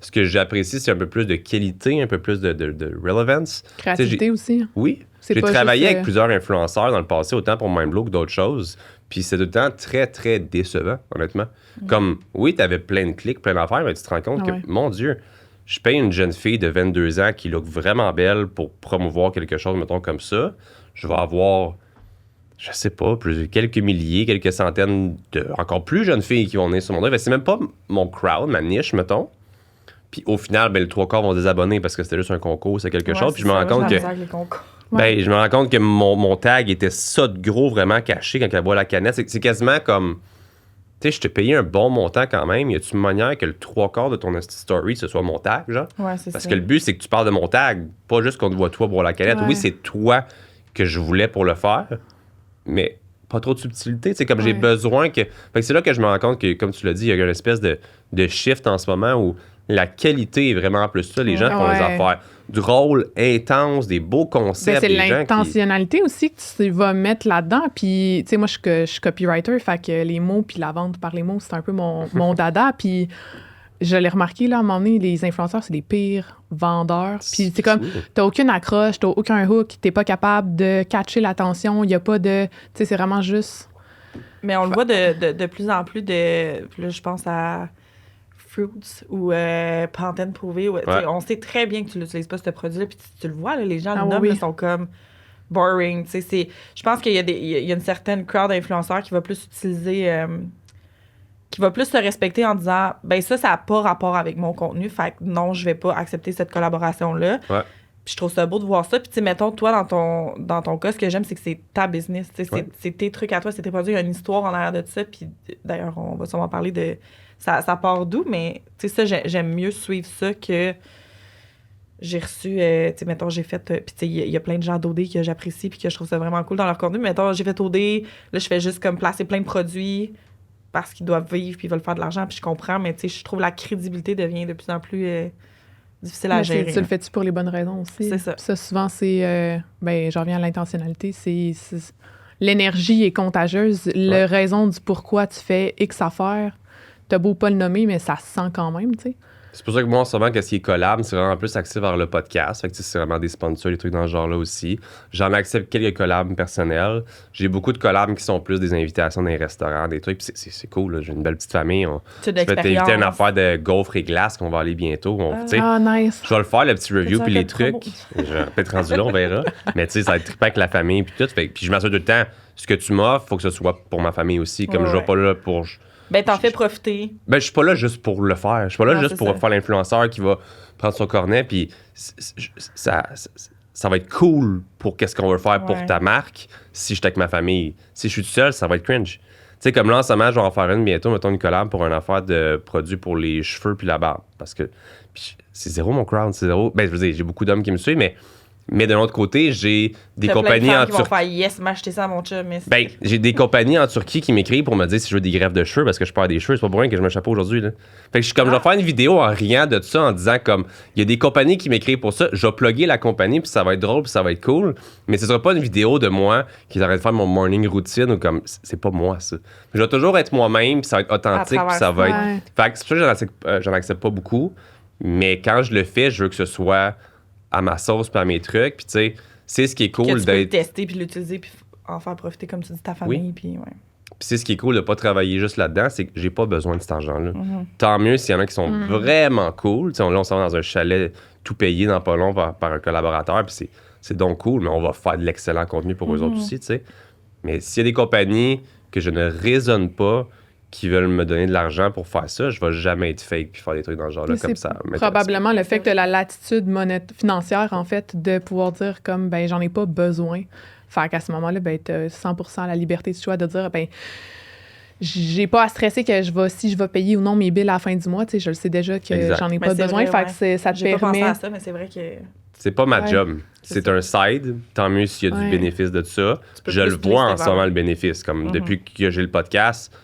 Speaker 3: ce que j'apprécie, c'est un peu plus de qualité, un peu plus de relevance.
Speaker 2: Créativité aussi.
Speaker 3: Oui. J'ai travaillé avec plusieurs influenceurs dans le passé, autant pour Mindblow que d'autres choses, puis c'est tout le temps très, très décevant, honnêtement. Comme, oui, t'avais plein de clics, plein d'affaires, mais tu te rends compte que, mon Dieu, je paye une jeune fille de 22 ans qui look vraiment belle pour promouvoir quelque chose, mettons, comme ça. Je vais avoir, je sais pas, quelques milliers, quelques centaines de encore plus jeunes filles qui vont venir sur mon live. C'est même pas mon crowd, ma niche, mettons. Puis au final, ben, le 3/4 vont désabonner parce que c'était juste un concours, c'est quelque chose. Puis je me rends compte que... je me rends compte que mon tag était ça de gros, vraiment caché quand elle voit la canette. C'est quasiment comme... Tu sais, je t'ai payé un bon montant quand même. Y a-tu une manière que le 3/4 de ton story, ce soit mon tag, genre?
Speaker 4: Ouais, c'est
Speaker 3: Parce que le but, c'est que tu parles de mon tag, pas juste qu'on te voit toi boire la canette. Oui, c'est toi que je voulais pour le faire, mais pas trop de subtilité. C'est comme j'ai besoin que... Fait que c'est là que je me rends compte que, comme tu l'as dit, il y a une espèce de shift en ce moment où la qualité est vraiment plus ça. Les gens font les affaires drôles, intenses, des beaux concepts.
Speaker 2: C'est
Speaker 3: des gens
Speaker 2: l'intentionnalité aussi que tu vas mettre là-dedans. Puis, tu sais, moi, je suis copywriter, fait que les mots puis la vente par les mots, c'est un peu mon dada. Puis, je l'ai remarqué, là, à un moment donné, les influenceurs, c'est les pires vendeurs. Puis, c'est comme, t'as aucune accroche, t'as aucun hook, t'es pas capable de catcher l'attention, il y a pas de... Tu sais, c'est vraiment juste...
Speaker 4: Mais on le voit de plus en plus de... Là, je pense à Fruits ou Pantene Prouvé. On sait très bien que tu l'utilises pas, ce produit-là, puis tu le vois, là, les gens le nomment, là, sont comme boring. Je pense qu'il y a une certaine crowd d'influenceurs qui va plus utiliser... qui va plus se respecter en disant ben ça n'a pas rapport avec mon contenu, fait que non, je vais pas accepter cette collaboration-là.
Speaker 3: Ouais.
Speaker 4: Puis je trouve ça beau de voir ça. Puis tu sais, mettons, toi, dans ton cas, ce que j'aime, c'est que c'est ta business. C'est tes trucs à toi, c'est tes produits, il y a une histoire en arrière de ça. Puis d'ailleurs, on va sûrement parler de... Ça part d'où, mais tu sais, ça, j'aime mieux suivre ça que... J'ai reçu, tu sais, mettons, j'ai fait... puis tu sais, il y a plein de gens d'OD que j'apprécie puis que je trouve ça vraiment cool dans leur contenu. Mais mettons, j'ai fait OD, là, je fais juste comme placer plein de produits parce qu'ils doivent vivre puis ils veulent faire de l'argent, puis je comprends, mais tu sais, je trouve la crédibilité devient de plus en plus difficile à gérer.
Speaker 2: Tu le fais-tu pour les bonnes raisons aussi?
Speaker 4: C'est ça.
Speaker 2: Ça, souvent, c'est... je reviens à l'intentionnalité. C'est l'énergie est contagieuse. La raison du pourquoi tu fais X affaires, t'as beau pas le nommer, mais ça se sent quand même, tu sais.
Speaker 3: C'est pour ça que moi, en ce moment, qu'est-ce qui est collab, c'est vraiment plus axé vers le podcast. Fait que c'est vraiment des sponsors, des trucs dans ce genre-là aussi. J'en accepte quelques collabs personnels. J'ai beaucoup de collabs qui sont plus des invitations dans les restaurants, des trucs. Puis c'est cool, là. J'ai une belle petite famille. Je vais t'inviter à une affaire de gaufres et glaces qu'on va aller bientôt.
Speaker 2: Nice.
Speaker 3: Je vais le faire, le petit review, puis les trucs. Je vais peut-être rendu là, on verra. Mais tu sais, ça va être trippant avec la famille, puis tout. Puis je m'assure tout le temps, ce que tu m'offres, il faut que ce soit pour ma famille aussi. Comme je vais pas là pour...
Speaker 4: Ben, t'en fais profiter.
Speaker 3: Ben, je suis pas là juste pour le faire. Je suis pas là juste pour faire l'influenceur qui va prendre son cornet, puis ça va être cool pour qu'est-ce qu'on veut faire pour ta marque si je suis avec ma famille. Si je suis tout seul, ça va être cringe. Tu sais, comme là, en ce moment, je vais en faire une bientôt, mettons une collab pour une affaire de produits pour les cheveux puis la barbe. Parce que c'est zéro mon crowd, c'est zéro. Ben, je veux dire, j'ai beaucoup d'hommes qui me suivent, mais de l'autre côté, j'ai des compagnies en Turquie.
Speaker 4: Qui vont faire yes, m'acheter ça à mon chum.
Speaker 3: Ben, j'ai des compagnies en Turquie qui m'écrivent pour me dire si je veux des greffes de cheveux parce que je perds des cheveux. C'est pas pour rien que je me chapeau aujourd'hui, là. Fait que je suis comme, je vais faire une vidéo en riant de ça, en disant comme, il y a des compagnies qui m'écrivent pour ça. Je vais plugger la compagnie, puis ça va être drôle, puis ça va être cool. Mais ce sera pas une vidéo de moi qui arrête de faire mon morning routine ou comme, c'est pas moi, ça. Je vais toujours être moi-même, puis ça va être authentique, puis ça va être. Fait que c'est pour ça que j'en accepte pas beaucoup. Mais quand je le fais, je veux que ce soit à ma sauce, puis à mes trucs, puis tu sais. C'est ce qui est cool
Speaker 4: d'être... Que tu peux
Speaker 3: d'être...
Speaker 4: le tester puis l'utiliser puis en faire profiter, comme tu dis, ta famille. Puis
Speaker 3: c'est ce qui est cool de pas travailler juste là-dedans, c'est que j'ai pas besoin de cet argent-là. Tant mieux s'il y en a qui sont vraiment cool. T'sais, là, on s'en va dans un chalet tout payé dans pas long par un collaborateur, puis c'est donc cool, mais on va faire de l'excellent contenu pour eux autres aussi, tu sais. Mais s'il y a des compagnies que je ne raisonne pas, qui veulent me donner de l'argent pour faire ça, je vais jamais être fake puis faire des trucs dans ce genre-là comme ça.
Speaker 2: Probablement le fait que tu as la latitude financière, en fait, de pouvoir dire comme, ben j'en ai pas besoin. Fait qu'à ce moment-là, ben tu as 100% la liberté de choix de dire, ben j'ai pas à stresser que si je vais payer ou non mes bills à la fin du mois. Tu sais, je le sais déjà que j'en ai pas besoin.
Speaker 4: Vrai,
Speaker 2: fait que ça te
Speaker 4: permet...
Speaker 2: J'ai pas pensé
Speaker 4: à ça, mais c'est vrai que...
Speaker 3: C'est pas ma job. C'est un side. Tant mieux s'il y a du bénéfice de ça. Je le vois en ce moment, le bénéfice. Comme depuis que j'ai le podcast,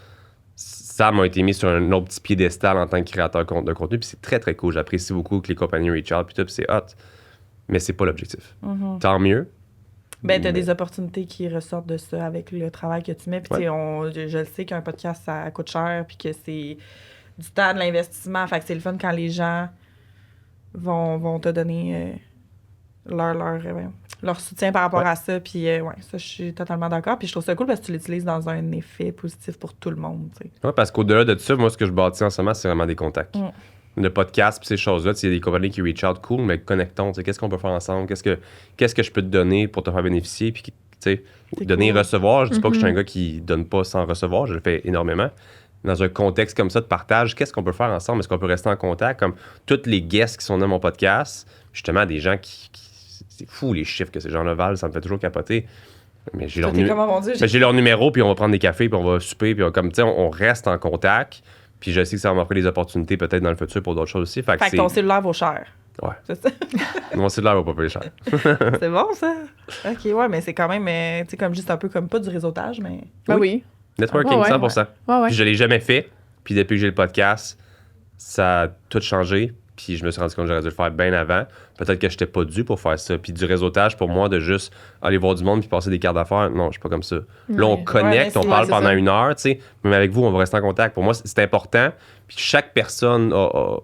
Speaker 3: ça m'a été mis sur un autre petit piédestal en tant que créateur de contenu, puis c'est très, très cool. J'apprécie beaucoup que les compagnies reach out, puis tout, puis c'est hot. Mais c'est pas l'objectif. Tant mieux.
Speaker 4: Ben, t'as des opportunités qui ressortent de ça avec le travail que tu mets. Puis, je le sais qu'un podcast, ça coûte cher, puis que c'est du temps, de l'investissement. Fait que c'est le fun quand les gens vont te donner leur soutien par rapport à ça. Puis, ça, je suis totalement d'accord. Puis, je trouve ça cool parce que tu l'utilises dans un effet positif pour tout le monde.
Speaker 3: Oui, parce qu'au-delà de ça, moi, ce que je bâtis en ce moment, c'est vraiment des contacts. Le podcast, puis ces choses-là, il y a des compagnies qui reach out, cool, mais connectons. Qu'est-ce qu'on peut faire ensemble? Qu'est-ce que je peux te donner pour te faire bénéficier? Puis, donner et recevoir. Je dis pas que je suis un gars qui donne pas sans recevoir. Je le fais énormément. Dans un contexte comme ça de partage, qu'est-ce qu'on peut faire ensemble? Est-ce qu'on peut rester en contact? Comme tous les guests qui sont dans mon podcast, justement, des gens qui c'est fou les chiffres que ces gens-là valent, ça me fait toujours capoter. Mais j'ai leur numéro, puis on va prendre des cafés, puis on va souper, puis on reste en contact. Puis je sais que ça va m'offrir des opportunités peut-être dans le futur pour d'autres choses aussi. Fait que
Speaker 4: ton cellulaire vaut cher.
Speaker 3: Ouais.
Speaker 4: C'est ça?
Speaker 3: Mon cellulaire va pas payer cher.
Speaker 4: C'est bon, ça? OK, ouais, mais c'est quand même, tu sais, comme juste un peu comme pas du réseautage, mais...
Speaker 2: Oui.
Speaker 3: Networking, 100%.
Speaker 2: Ouais.
Speaker 3: Puis je l'ai jamais fait. Puis depuis que j'ai le podcast, ça a tout changé. puis je me suis rendu compte que j'aurais dû le faire bien avant. Peut-être que je n'étais pas dû pour faire ça. Puis du réseautage, pour moi, de juste aller voir du monde puis passer des cartes d'affaires, non, je suis pas comme ça. Là, on connecte, on parle pendant 1 heure, tu sais, mais avec vous, on va rester en contact. Pour moi, c'est important. Puis chaque personne a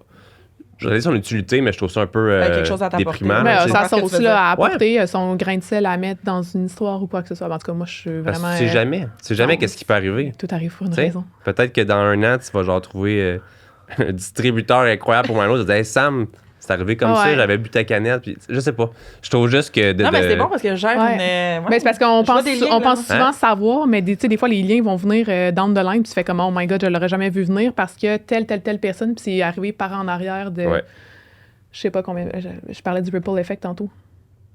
Speaker 3: je vais dire son utilité, mais je trouve ça un peu
Speaker 4: quelque chose à
Speaker 3: déprimant.
Speaker 2: Mais
Speaker 3: là,
Speaker 2: sa sauce là, à apporter son grain de sel à mettre dans une histoire ou quoi que ce soit. En tout cas, moi, je suis
Speaker 3: parce
Speaker 2: vraiment...
Speaker 3: que tu sais jamais qu'est-ce qui peut arriver.
Speaker 2: Tout arrive pour une
Speaker 3: T'sais,
Speaker 2: raison.
Speaker 3: Peut-être que dans 1 an, tu vas genre trouver un distributeur incroyable pour un autre. Tu dis, hey, Sam, c'est arrivé comme ça, j'avais bu ta canette. Puis, je sais pas. Je trouve juste que.
Speaker 4: Non, mais c'est bon parce que je gère une.
Speaker 2: Mais c'est parce qu'on pense souvent
Speaker 3: Hein?
Speaker 2: savoir, mais des fois, les liens vont venir down the line, puis tu fais comme, oh my god, je l'aurais jamais vu venir parce que telle personne, puis c'est arrivé par en arrière de.
Speaker 3: Ouais.
Speaker 2: Je sais pas combien. Je parlais du ripple effect tantôt.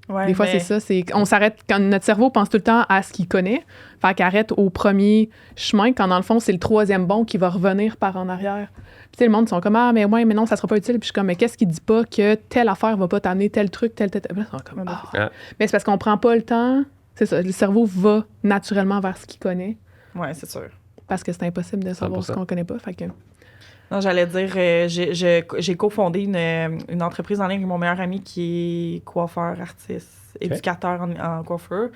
Speaker 4: Ouais,
Speaker 2: des fois,
Speaker 4: mais-
Speaker 2: c'est ça. On s'arrête quand notre cerveau pense tout le temps à ce qu'il connaît. Fait qu'il arrête au premier chemin, quand dans le fond, c'est le 3e bond qui va revenir par en arrière. Puis, tu sais, le monde, ils sont comme, ah, mais ouais, mais non, ça sera pas utile. Puis, je suis comme, mais qu'est-ce qui dit pas que telle affaire va pas t'amener tel truc, tel. Puis là, ils sont comme, ah.
Speaker 3: Ah.
Speaker 2: Mais c'est parce qu'on prend pas le temps. C'est ça. Le cerveau va naturellement vers ce qu'il connaît
Speaker 4: Ouais, c'est sûr.
Speaker 2: parce que c'est impossible de savoir
Speaker 3: 100%.
Speaker 2: ce qu'on connaît pas. Fait que.
Speaker 4: Non, j'allais dire, j'ai cofondé une entreprise en ligne avec mon meilleur ami qui est coiffeur, artiste, éducateur en coiffeur.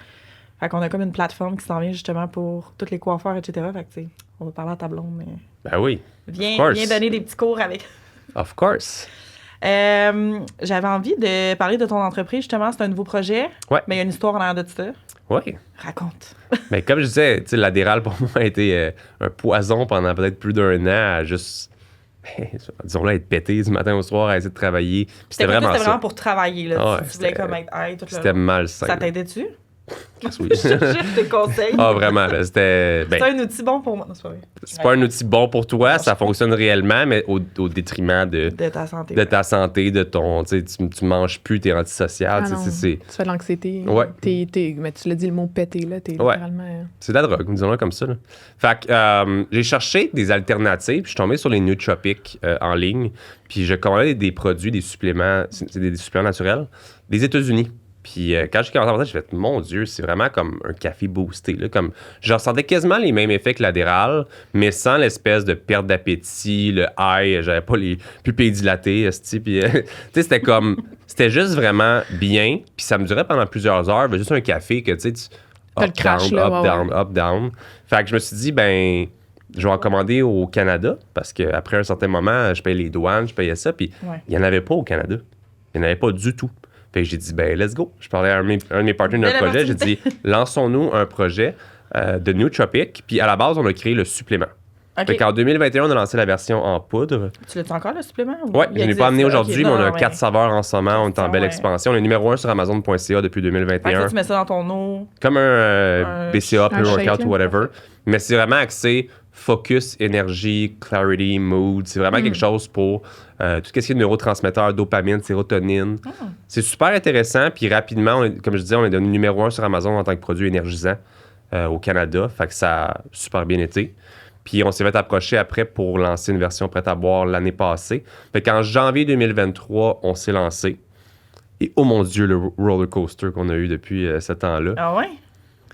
Speaker 4: Fait qu'on a comme une plateforme qui s'en vient justement pour tous les coiffeurs, etc. Fait que, tu sais, on va parler à ta blonde, mais
Speaker 3: Ben oui.
Speaker 4: viens
Speaker 3: course.
Speaker 4: donner des petits cours avec.
Speaker 3: Of course.
Speaker 4: J'avais envie de parler de ton entreprise, justement. C'est un nouveau projet.
Speaker 3: Ouais.
Speaker 4: Mais il y a une histoire en arrière de ça.
Speaker 3: Oui.
Speaker 4: Raconte.
Speaker 3: Mais comme je disais, tu sais, l'adéral pour moi a été un poison pendant peut-être plus d'1 an à juste, disons-le, être pété du matin au soir à essayer de travailler. Puis c'était vraiment
Speaker 4: C'était
Speaker 3: ça.
Speaker 4: vraiment pour travailler. Là.
Speaker 3: Ah ouais,
Speaker 4: tu voulais
Speaker 3: c'était-
Speaker 4: comme être high tout le
Speaker 3: C'était
Speaker 4: long.
Speaker 3: malsain.
Speaker 4: Ça t'aidait-tu?
Speaker 3: Oui.
Speaker 4: Je cherchais tes conseils.
Speaker 3: Ah, vraiment, là, c'était... ben,
Speaker 4: C'est un outil bon pour moi. Non, c'est pas vrai.
Speaker 3: c'est pas un outil bon pour toi, ça fonctionne réellement, mais au détriment de
Speaker 4: ta santé.
Speaker 3: de ta santé, de ton... Tu sais, tu manges plus, t'es antisocial.
Speaker 2: Ah
Speaker 3: tu sais,
Speaker 2: non,
Speaker 3: c'est
Speaker 2: tu fais de l'anxiété.
Speaker 3: Ouais.
Speaker 2: Mais tu l'as dit le mot pété, là. T'es
Speaker 3: Ouais.
Speaker 2: littéralement.
Speaker 3: c'est de la drogue, disons-le comme ça. Là. Fait que j'ai cherché des alternatives, puis je suis tombé sur les nootropics en ligne, puis je commandais des produits, des suppléments, c'est des suppléments naturels, des États-Unis. Puis quand j'ai commencé à faire ça, j'ai fait, mon Dieu, c'est vraiment comme un café boosté. Là, comme, je ressentais quasiment les mêmes effets que l'adéral, mais sans l'espèce de perte d'appétit, le high, j'avais pas les pupilles dilatées, esti, puis tu sais, c'était comme, c'était juste vraiment bien, puis ça me durait pendant plusieurs heures, juste un café que, tu sais,
Speaker 2: T'as le crash, là, ouais,
Speaker 3: up, down. Fait que je me suis dit, ben, je vais en commander au Canada, parce qu'après un certain moment, je payais les douanes, je payais ça, puis
Speaker 4: Ouais.
Speaker 3: il n'y en avait pas au Canada. Il n'y en avait pas du tout. Fait que j'ai dit, ben, let's go. Je parlais à un de mes partenaires d'un
Speaker 4: Belle
Speaker 3: projet. J'ai dit, lançons-nous un projet de nootropic. Puis à la base, on a créé le supplément.
Speaker 4: OK.
Speaker 3: Fait qu'en 2021, on a lancé la version en poudre.
Speaker 4: Tu l'as encore, le supplément? ou
Speaker 3: Ouais,
Speaker 4: il
Speaker 3: je ne l'ai
Speaker 4: existe?
Speaker 3: pas amené
Speaker 4: Ok,
Speaker 3: aujourd'hui,
Speaker 4: non,
Speaker 3: mais on a
Speaker 4: non,
Speaker 3: 4 saveurs en ce moment. On est en belle
Speaker 4: Ouais.
Speaker 3: expansion. On est numéro 1 sur Amazon.ca depuis
Speaker 4: Fait que
Speaker 3: 2021.
Speaker 4: ça, tu mets ça dans ton eau.
Speaker 3: Comme un BCA,
Speaker 2: un
Speaker 3: pre-workout
Speaker 2: shake, là.
Speaker 3: ou whatever. Mais c'est vraiment axé focus, énergie, clarity, mood. C'est vraiment quelque chose pour tout ce qui est neurotransmetteurs, dopamine, sérotonine. C'est super intéressant. Puis rapidement, comme je disais, on est devenu numéro 1 sur Amazon en tant que produit énergisant au Canada. Fait que ça a super bien été. Puis on s'est fait approcher après pour lancer une version prête à boire l'année passée. Fait qu'en janvier 2023, on s'est lancé. Et oh mon Dieu, le roller coaster qu'on a eu depuis ce temps-là.
Speaker 4: Ah ouais?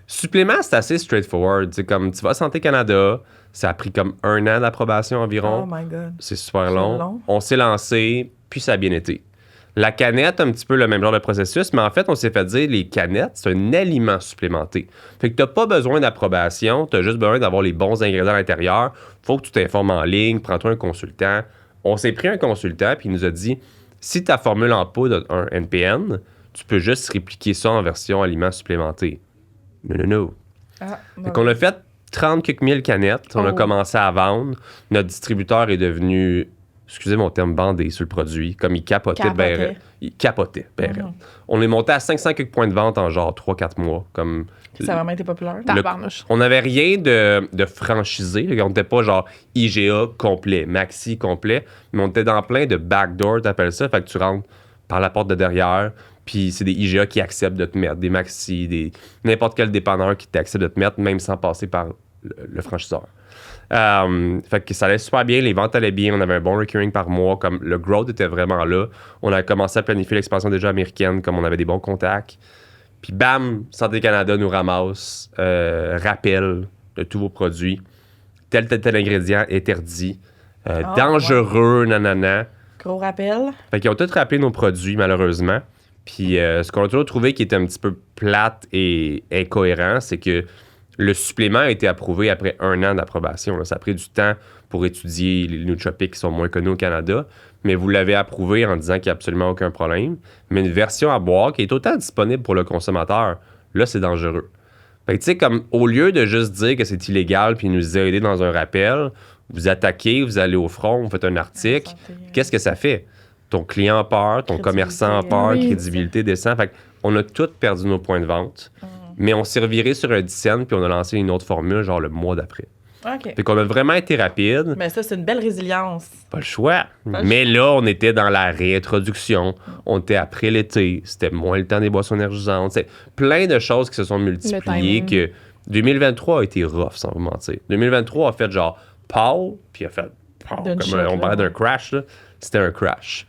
Speaker 3: Supplément, c'est assez straightforward. C'est comme tu vas à Santé Canada, ça a pris comme 1 an d'approbation
Speaker 4: Oh
Speaker 3: environ.
Speaker 4: my God.
Speaker 3: C'est super
Speaker 4: C'est
Speaker 3: long.
Speaker 4: long.
Speaker 3: On s'est lancé, puis ça a bien été. La canette, un petit peu le même genre de processus, mais en fait, on s'est fait dire les canettes, c'est un aliment supplémenté. Fait que tu n'as pas besoin d'approbation, tu as juste besoin d'avoir les bons ingrédients à l'intérieur. Faut que tu t'informes en ligne, prends-toi un consultant. On s'est pris un consultant, puis il nous a dit si ta formule en poudre a un NPN, tu peux juste répliquer ça en version aliment supplémenté. Non.
Speaker 4: Ah,
Speaker 3: Fait qu'on a fait 30 quelques mille canettes. On a
Speaker 2: Oh.
Speaker 3: commencé à vendre. Notre distributeur est devenu, excusez mon terme, bandé sur le produit. Comme il capotait.
Speaker 4: Capotait.
Speaker 3: ben raide. Il capotait. Ben raide. On est monté à 500 quelques points de vente en genre 3-4 mois. Comme
Speaker 4: Ça a vraiment été populaire.
Speaker 2: Tabarnouche.
Speaker 3: on n'avait rien de franchisé. On n'était pas genre IGA complet, Maxi complet. Mais on était dans plein de backdoor, t'appelles ça. Fait que tu rentres par la porte de derrière. Puis c'est des IGA qui acceptent de te mettre, des Maxi, n'importe quel dépanneur qui t'accepte de te mettre, même sans passer par le franchiseur. Fait que ça allait super bien, les ventes allaient bien, on avait un bon recurring par mois, comme le growth était vraiment là. On a commencé à planifier l'expansion déjà américaine, comme on avait des bons contacts. Puis bam, Santé Canada nous ramasse, rappel de tous vos produits, tel ingrédient interdit, dangereux, nanana.
Speaker 4: Gros rappel.
Speaker 3: Fait qu'ils ont tous rappelé nos produits, malheureusement. Puis ce qu'on a toujours trouvé qui était un petit peu plate et incohérent, c'est que le supplément a été approuvé après 1 an d'approbation. Là. Ça a pris du temps pour étudier les nootropiques qui sont moins connus au Canada, mais vous l'avez approuvé en disant qu'il n'y a absolument aucun problème. Mais une version à boire qui est autant disponible pour le consommateur, là, c'est dangereux. Fait que tu sais, comme au lieu de juste dire que c'est illégal puis nous aider dans un rappel, vous attaquez, vous allez au front, vous faites un article, qu'est-ce que ça fait? Ton client a peur, ton commerçant a peur, crédibilité descend. Fait qu'on a tous perdu nos points de vente, mais on s'est reviré sur un 10 cents puis on a lancé une autre formule genre le mois d'après.
Speaker 4: OK.
Speaker 3: Fait qu'on a vraiment été rapide.
Speaker 4: Mais ça, c'est une belle résilience.
Speaker 3: Pas le choix. Mais là, on était dans la réintroduction. On était après l'été. C'était moins le temps des boissons énergisantes. C'est plein de choses qui se sont multipliées que 2023 a été rough, sans vous mentir. 2023 a fait genre pow, puis a fait pow, comme on parlait d'un crash. Là. C'était un crash.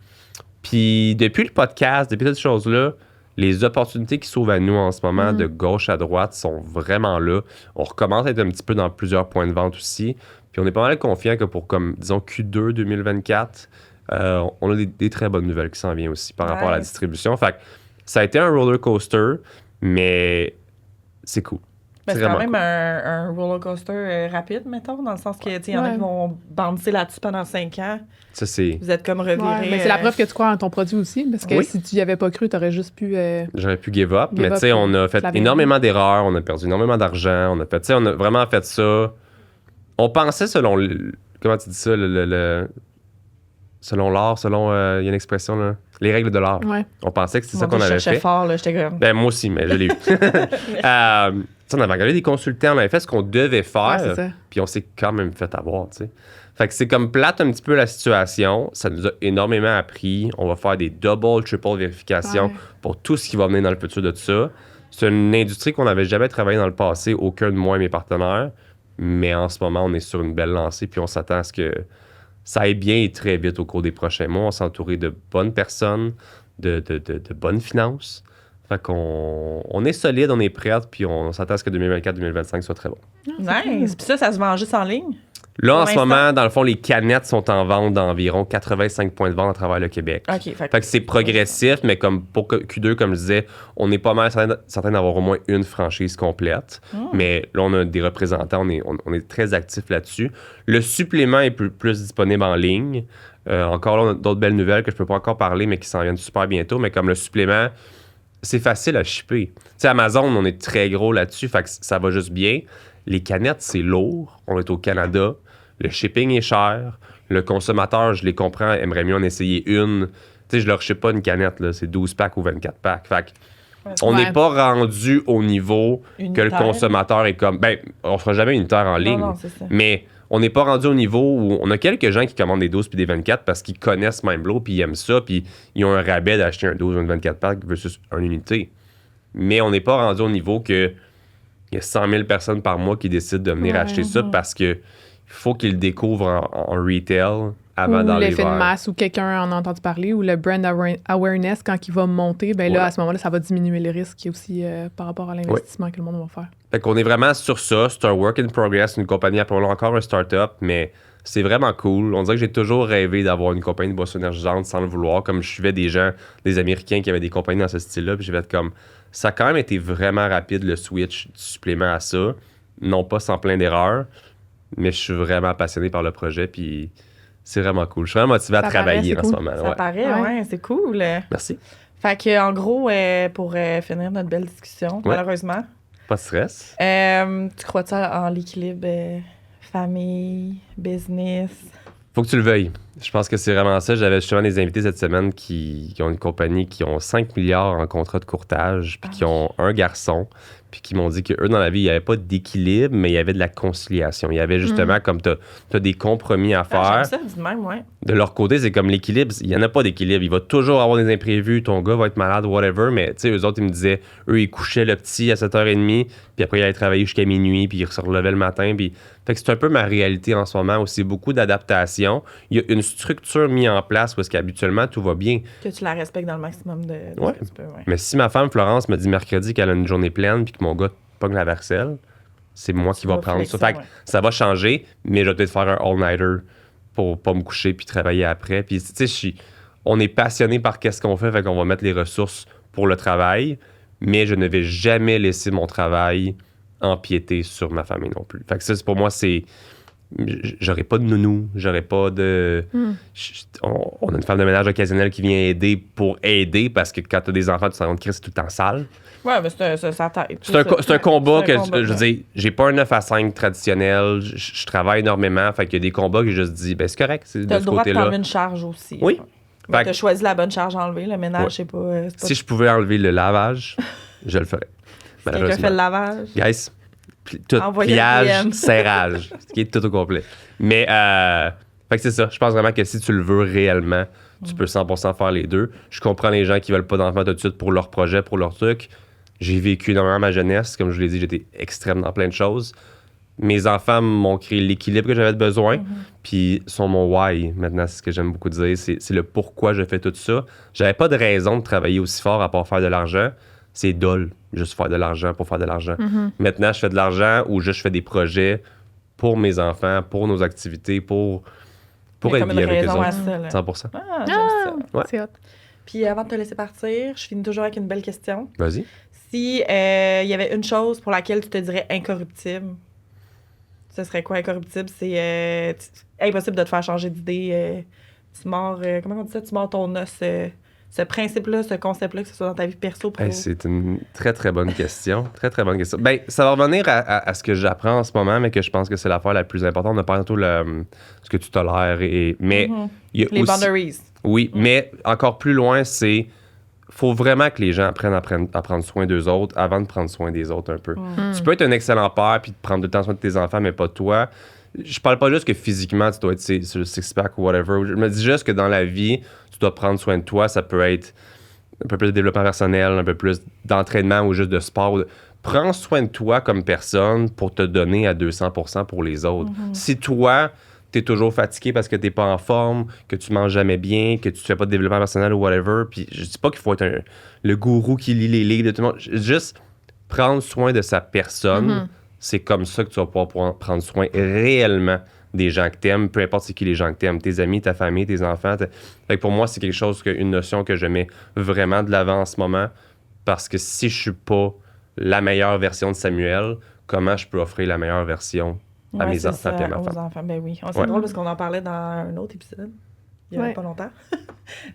Speaker 3: Puis depuis le podcast, depuis cette chose-là, les opportunités qui s'ouvrent à nous en ce moment, de gauche à droite, sont vraiment là. On recommence à être un petit peu dans plusieurs points de vente aussi. Puis on est pas mal confiant que pour, comme, disons, Q2 2024, on a des très bonnes nouvelles qui s'en viennent aussi par rapport à la distribution. Fait que ça a été un roller coaster, mais c'est cool.
Speaker 4: Ben, c'est quand même un roller coaster rapide, mettons, dans le sens que il y en a qui vont bouncer là-dessus pendant 5 ans.
Speaker 3: Ça, c'est...
Speaker 4: Vous êtes comme reviré.
Speaker 2: Ouais, mais c'est la preuve que tu crois en ton produit aussi, parce que si tu n'y avais pas cru, tu aurais juste pu...
Speaker 3: J'aurais pu give up, mais tu sais, on a fait énormément d'erreurs, on a perdu énormément d'argent, on a vraiment fait ça. On pensait selon... comment tu dis ça? Selon l'art, il y a une expression, là. Les règles de l'art. Ouais. On pensait que c'était ça qu'on avait fait. Je cherchais
Speaker 4: fort, là, j'étais comme...
Speaker 3: Ben, moi aussi, mais je l'ai eu. On avait regardé des consultants, on avait fait ce qu'on devait faire, puis on s'est quand même fait avoir, tu sais. Fait que c'est comme plate un petit peu la situation. Ça nous a énormément appris. On va faire des double, triple vérifications pour tout ce qui va venir dans le futur de tout ça. C'est une industrie qu'on n'avait jamais travaillé dans le passé, aucun de moi et mes partenaires. Mais en ce moment, on est sur une belle lancée, puis on s'attend à ce que ça aille bien et très vite au cours des prochains mois. On s'est entouré de bonnes personnes, de bonnes finances. Fait qu'on est solide, on est prête, puis on s'attend à ce que 2024-2025 soit très bon.
Speaker 4: Nice! Puis ça se vend juste en ligne?
Speaker 3: Là, en ce moment, dans le fond, les canettes sont en vente d'environ 85 points de vente à travers le Québec.
Speaker 4: OK.
Speaker 3: Fait que c'est progressif, mais comme pour Q2, comme je disais, on est pas mal certain d'avoir au moins une franchise complète. Mais là, on a des représentants, on est très actifs là-dessus. Le supplément est plus disponible en ligne. Encore là, on a d'autres belles nouvelles que je peux pas encore parler, mais qui s'en viennent super bientôt. Mais comme le supplément, c'est facile à shipper. Tu sais, Amazon, on est très gros là-dessus, fait que ça va juste bien. Les canettes, c'est lourd. On est au Canada. Le shipping est cher. Le consommateur, je les comprends, aimerait mieux en essayer une. Tu sais, je leur ship pas une canette, là. C'est 12 packs ou 24 packs. Fait que on n'est pas rendu au niveau que le consommateur est comme... Ben, on fera jamais unitaire en ligne.
Speaker 4: Non, c'est ça.
Speaker 3: Mais on n'est pas rendu au niveau où... On a quelques gens qui commandent des 12 puis des 24 parce qu'ils connaissent Mindblow puis ils aiment ça puis ils ont un rabais d'acheter un 12 ou un 24 packs versus une unité. Mais on n'est pas rendu au niveau que... Il y a 100 000 personnes par mois qui décident de venir acheter ça parce que faut qu'ils le découvrent en retail avant d'aller
Speaker 2: l'effet de masse ou quelqu'un en a entendu parler ou le brand awareness quand il va monter, ben là, à ce moment-là, ça va diminuer les risques aussi par rapport à l'investissement que le monde va faire.
Speaker 3: Fait qu'on est vraiment sur ça. C'est un work in progress, une compagnie, appelons-le encore un start-up, mais c'est vraiment cool. On dirait que j'ai toujours rêvé d'avoir une compagnie de boissons énergisantes sans le vouloir, comme je suivais des gens, des Américains qui avaient des compagnies dans ce style-là, puis j'ai fait comme... Ça a quand même été vraiment rapide, le switch du supplément à ça. Non pas sans plein d'erreurs, mais je suis vraiment passionné par le projet, puis c'est vraiment cool. Je suis vraiment motivé à travailler en ce moment.
Speaker 4: Ça paraît, c'est cool.
Speaker 3: Merci.
Speaker 4: Fait que, en gros, pour finir notre belle discussion, malheureusement...
Speaker 3: Pas de stress.
Speaker 4: Tu crois-tu en l'équilibre famille, business?
Speaker 3: Faut que tu le veuilles. Je pense que c'est vraiment ça. J'avais justement des invités cette semaine qui ont une compagnie qui ont 5 milliards en contrat de courtage, puis qui ont un garçon, puis qui m'ont dit qu'eux, dans la vie, il n'y avait pas d'équilibre, mais il y avait de la conciliation. Il y avait justement, comme tu as des compromis à faire.
Speaker 4: J'aime ça, du même, ouais.
Speaker 3: De leur côté, c'est comme l'équilibre. Il n'y en a pas d'équilibre. Il va toujours avoir des imprévus. Ton gars va être malade, whatever. Mais tu sais, eux autres, ils me disaient, eux, ils couchaient le petit à 7h30, puis après, ils allaient travailler jusqu'à minuit, puis ils se relevaient le matin. Puis... Fait que c'est un peu ma réalité en ce moment aussi. Beaucoup d'adaptation. Il y a une structure mise en place où est-ce qu'habituellement, tout va bien.
Speaker 4: Que tu la respectes dans le maximum de ce que tu peux,
Speaker 3: Mais si ma femme, Florence, me dit mercredi qu'elle a une journée pleine, puis que mon gars pogne la varicelle, c'est moi qui va prendre ça. Fait que ça va changer, mais je vais peut-être faire un all-nighter pour pas me coucher puis travailler après. Puis, tu sais, on est passionné par qu'est-ce qu'on fait qu'on va mettre les ressources pour le travail, mais je ne vais jamais laisser mon travail empiéter sur ma famille non plus. Fait que ça, pour moi, c'est... J'aurais pas de nounou, j'aurais pas de... On a une femme de ménage occasionnelle qui vient aider pour aider, parce que quand t'as des enfants, tu te rends compte que c'est tout le temps sale.
Speaker 4: Ouais, mais c'est ça tête.
Speaker 3: C'est un combat que, je veux dire, j'ai pas un 9 à 5 traditionnel, je travaille énormément, fait qu'il y a des combats que j'ai juste dit, ben c'est correct, c'est de ce côté-là.
Speaker 4: T'as le droit de prendre une charge aussi.
Speaker 3: Oui.
Speaker 4: Mais t'as choisi la bonne charge à enlever, le ménage,
Speaker 3: Ouais.
Speaker 4: c'est pas...
Speaker 3: Si je pouvais enlever le lavage, je le ferais.
Speaker 4: Si quelqu'un fait le lavage...
Speaker 3: Guys, tout,
Speaker 4: Envoyez
Speaker 3: pliage,
Speaker 4: le DM.
Speaker 3: serrage, ce qui est tout au complet. Mais, fait que c'est ça. Je pense vraiment que si tu le veux réellement, tu peux 100% faire les deux. Je comprends les gens qui veulent pas d'enfants tout de suite pour leur projet, pour leur truc. J'ai vécu énormément ma jeunesse. Comme je vous l'ai dit, j'étais extrême dans plein de choses. Mes enfants m'ont créé l'équilibre que j'avais besoin, puis sont mon why. Maintenant, c'est ce que j'aime beaucoup dire. C'est le pourquoi je fais tout ça. J'avais pas de raison de travailler aussi fort à part faire de l'argent. C'est dole, juste faire de l'argent pour faire de l'argent. Maintenant, je fais de l'argent ou juste je fais des projets pour mes enfants, pour nos activités, pour être
Speaker 4: comme une
Speaker 3: bien avec eux
Speaker 4: raison à
Speaker 3: autres.
Speaker 4: ça, là.
Speaker 3: 100%.
Speaker 4: Ah, j'aime ça.
Speaker 3: Ouais.
Speaker 2: C'est hot.
Speaker 4: Puis avant de te laisser partir, je finis toujours avec une belle question.
Speaker 3: Vas-y.
Speaker 4: Si il y avait une chose pour laquelle tu te dirais incorruptible, ce serait quoi incorruptible? C'est impossible de te faire changer d'idée. Tu mords, comment on dit ça? Tu mords ton os. Ce principe-là, ce concept-là, que ce soit dans ta vie perso, pro.
Speaker 3: Hey, c'est une très, très bonne question. Très, très bonne question. Ben, ça va revenir à ce que j'apprends en ce moment, mais que je pense que c'est l'affaire la plus importante. On a parlé tantôt ce que tu tolères. Mais il y a
Speaker 4: Les
Speaker 3: aussi...
Speaker 4: boundaries.
Speaker 3: Oui, mais encore plus loin, c'est... faut vraiment que les gens apprennent à prendre soin d'eux autres avant de prendre soin des autres un peu. Tu peux être un excellent père puis de prendre tout le temps soin de tes enfants, mais pas de toi. Je parle pas juste que physiquement, tu dois être sur le six-pack ou whatever. Je me dis juste que dans la vie, tu dois prendre soin de toi. Ça peut être un peu plus de développement personnel, un peu plus d'entraînement ou juste de sport. Prends soin de toi comme personne pour te donner à 200% pour les autres. Si toi, t'es toujours fatigué parce que t'es pas en forme, que tu manges jamais bien, que tu fais pas de développement personnel ou whatever, puis je dis pas qu'il faut être le gourou qui lit les livres de tout le monde. Juste prendre soin de sa personne. C'est comme ça que tu vas pouvoir prendre soin réellement des gens que t'aimes, peu importe c'est qui les gens que t'aimes, tes amis, ta famille, tes enfants. Fait que pour moi, c'est quelque chose, une notion que je mets vraiment de l'avant en ce moment, parce que si je suis pas la meilleure version de Samuel, comment je peux offrir la meilleure version à mes enfants et à ma femme?
Speaker 4: Enfants. Ben oui. C'est
Speaker 3: Ouais.
Speaker 4: drôle parce qu'on en parlait dans un autre épisode. Il y a
Speaker 2: Ouais.
Speaker 4: pas longtemps.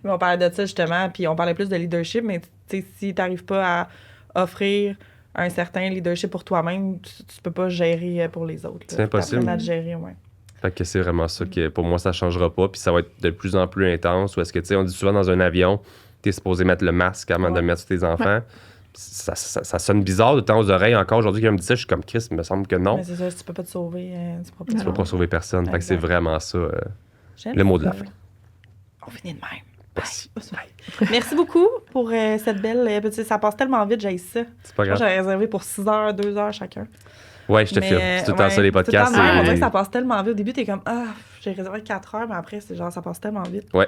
Speaker 4: Mais on parlait de ça justement, puis on parlait plus de leadership, mais tu sais, si t'arrives pas à offrir un certain leadership pour toi-même, tu peux pas gérer pour les autres. là.
Speaker 3: C'est impossible.
Speaker 4: T'apprends à te gérer, ouais.
Speaker 3: Fait que c'est vraiment ça que pour moi, ça changera pas, puis ça va être de plus en plus intense. Ou est-ce que, tu sais, on dit souvent dans un avion, t'es supposé mettre le masque avant de le mettre sur tes enfants. Ça sonne bizarre de temps aux oreilles encore. Aujourd'hui, quand on me dit ça, je suis comme Chris, il me semble que non.
Speaker 4: Mais c'est ça, si tu peux pas te sauver, tu pourras
Speaker 3: Tu vas pas sauver personne. Fait que c'est
Speaker 4: Exact.
Speaker 3: vraiment ça,
Speaker 4: J'aime
Speaker 3: le mot de
Speaker 4: ça.
Speaker 3: la fin.
Speaker 4: On finit de même.
Speaker 3: Merci.
Speaker 4: Merci beaucoup pour cette belle... ça passe tellement vite, j'ai ça.
Speaker 3: C'est pas
Speaker 4: Moi,
Speaker 3: grave.
Speaker 4: j'avais réservé pour 6 heures, 2 heures chacun.
Speaker 3: Ouais, je te
Speaker 4: Mais,
Speaker 3: filme. C'est tout le temps ça, les
Speaker 4: tout le
Speaker 3: podcasts.
Speaker 4: temps de même. On dirait que
Speaker 3: c'est-
Speaker 4: ça passe tellement vite. Au début, t'es comme, j'ai réservé 4 heures, mais après, c'est genre, ça passe tellement vite.
Speaker 3: Ouais.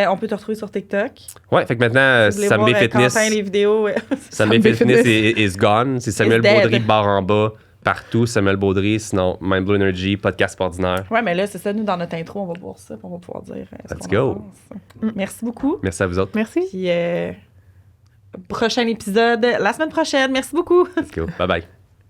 Speaker 4: On peut te retrouver sur TikTok.
Speaker 3: Ouais, fait que maintenant,
Speaker 4: Si vous voulez
Speaker 3: Samedi
Speaker 4: voir,
Speaker 3: Fitness.
Speaker 4: Quentin, les vidéos.
Speaker 3: Samedi
Speaker 2: Samedi
Speaker 3: Fitness
Speaker 2: Fitness
Speaker 3: is gone. C'est Samuel
Speaker 4: Is dead.
Speaker 3: Baudry, barre en bas, partout. Samuel Baudry, sinon Mind Blue Energy, podcast ordinaire.
Speaker 4: Ouais, mais là, c'est ça, nous, dans notre intro, on va voir ça, puis on va pouvoir dire ce
Speaker 3: Let's
Speaker 4: qu'on en
Speaker 3: go.
Speaker 4: pense. Merci beaucoup.
Speaker 3: Merci à vous autres.
Speaker 2: Merci.
Speaker 4: Puis, prochain épisode, la semaine prochaine. Merci beaucoup.
Speaker 3: Let's go. Bye bye.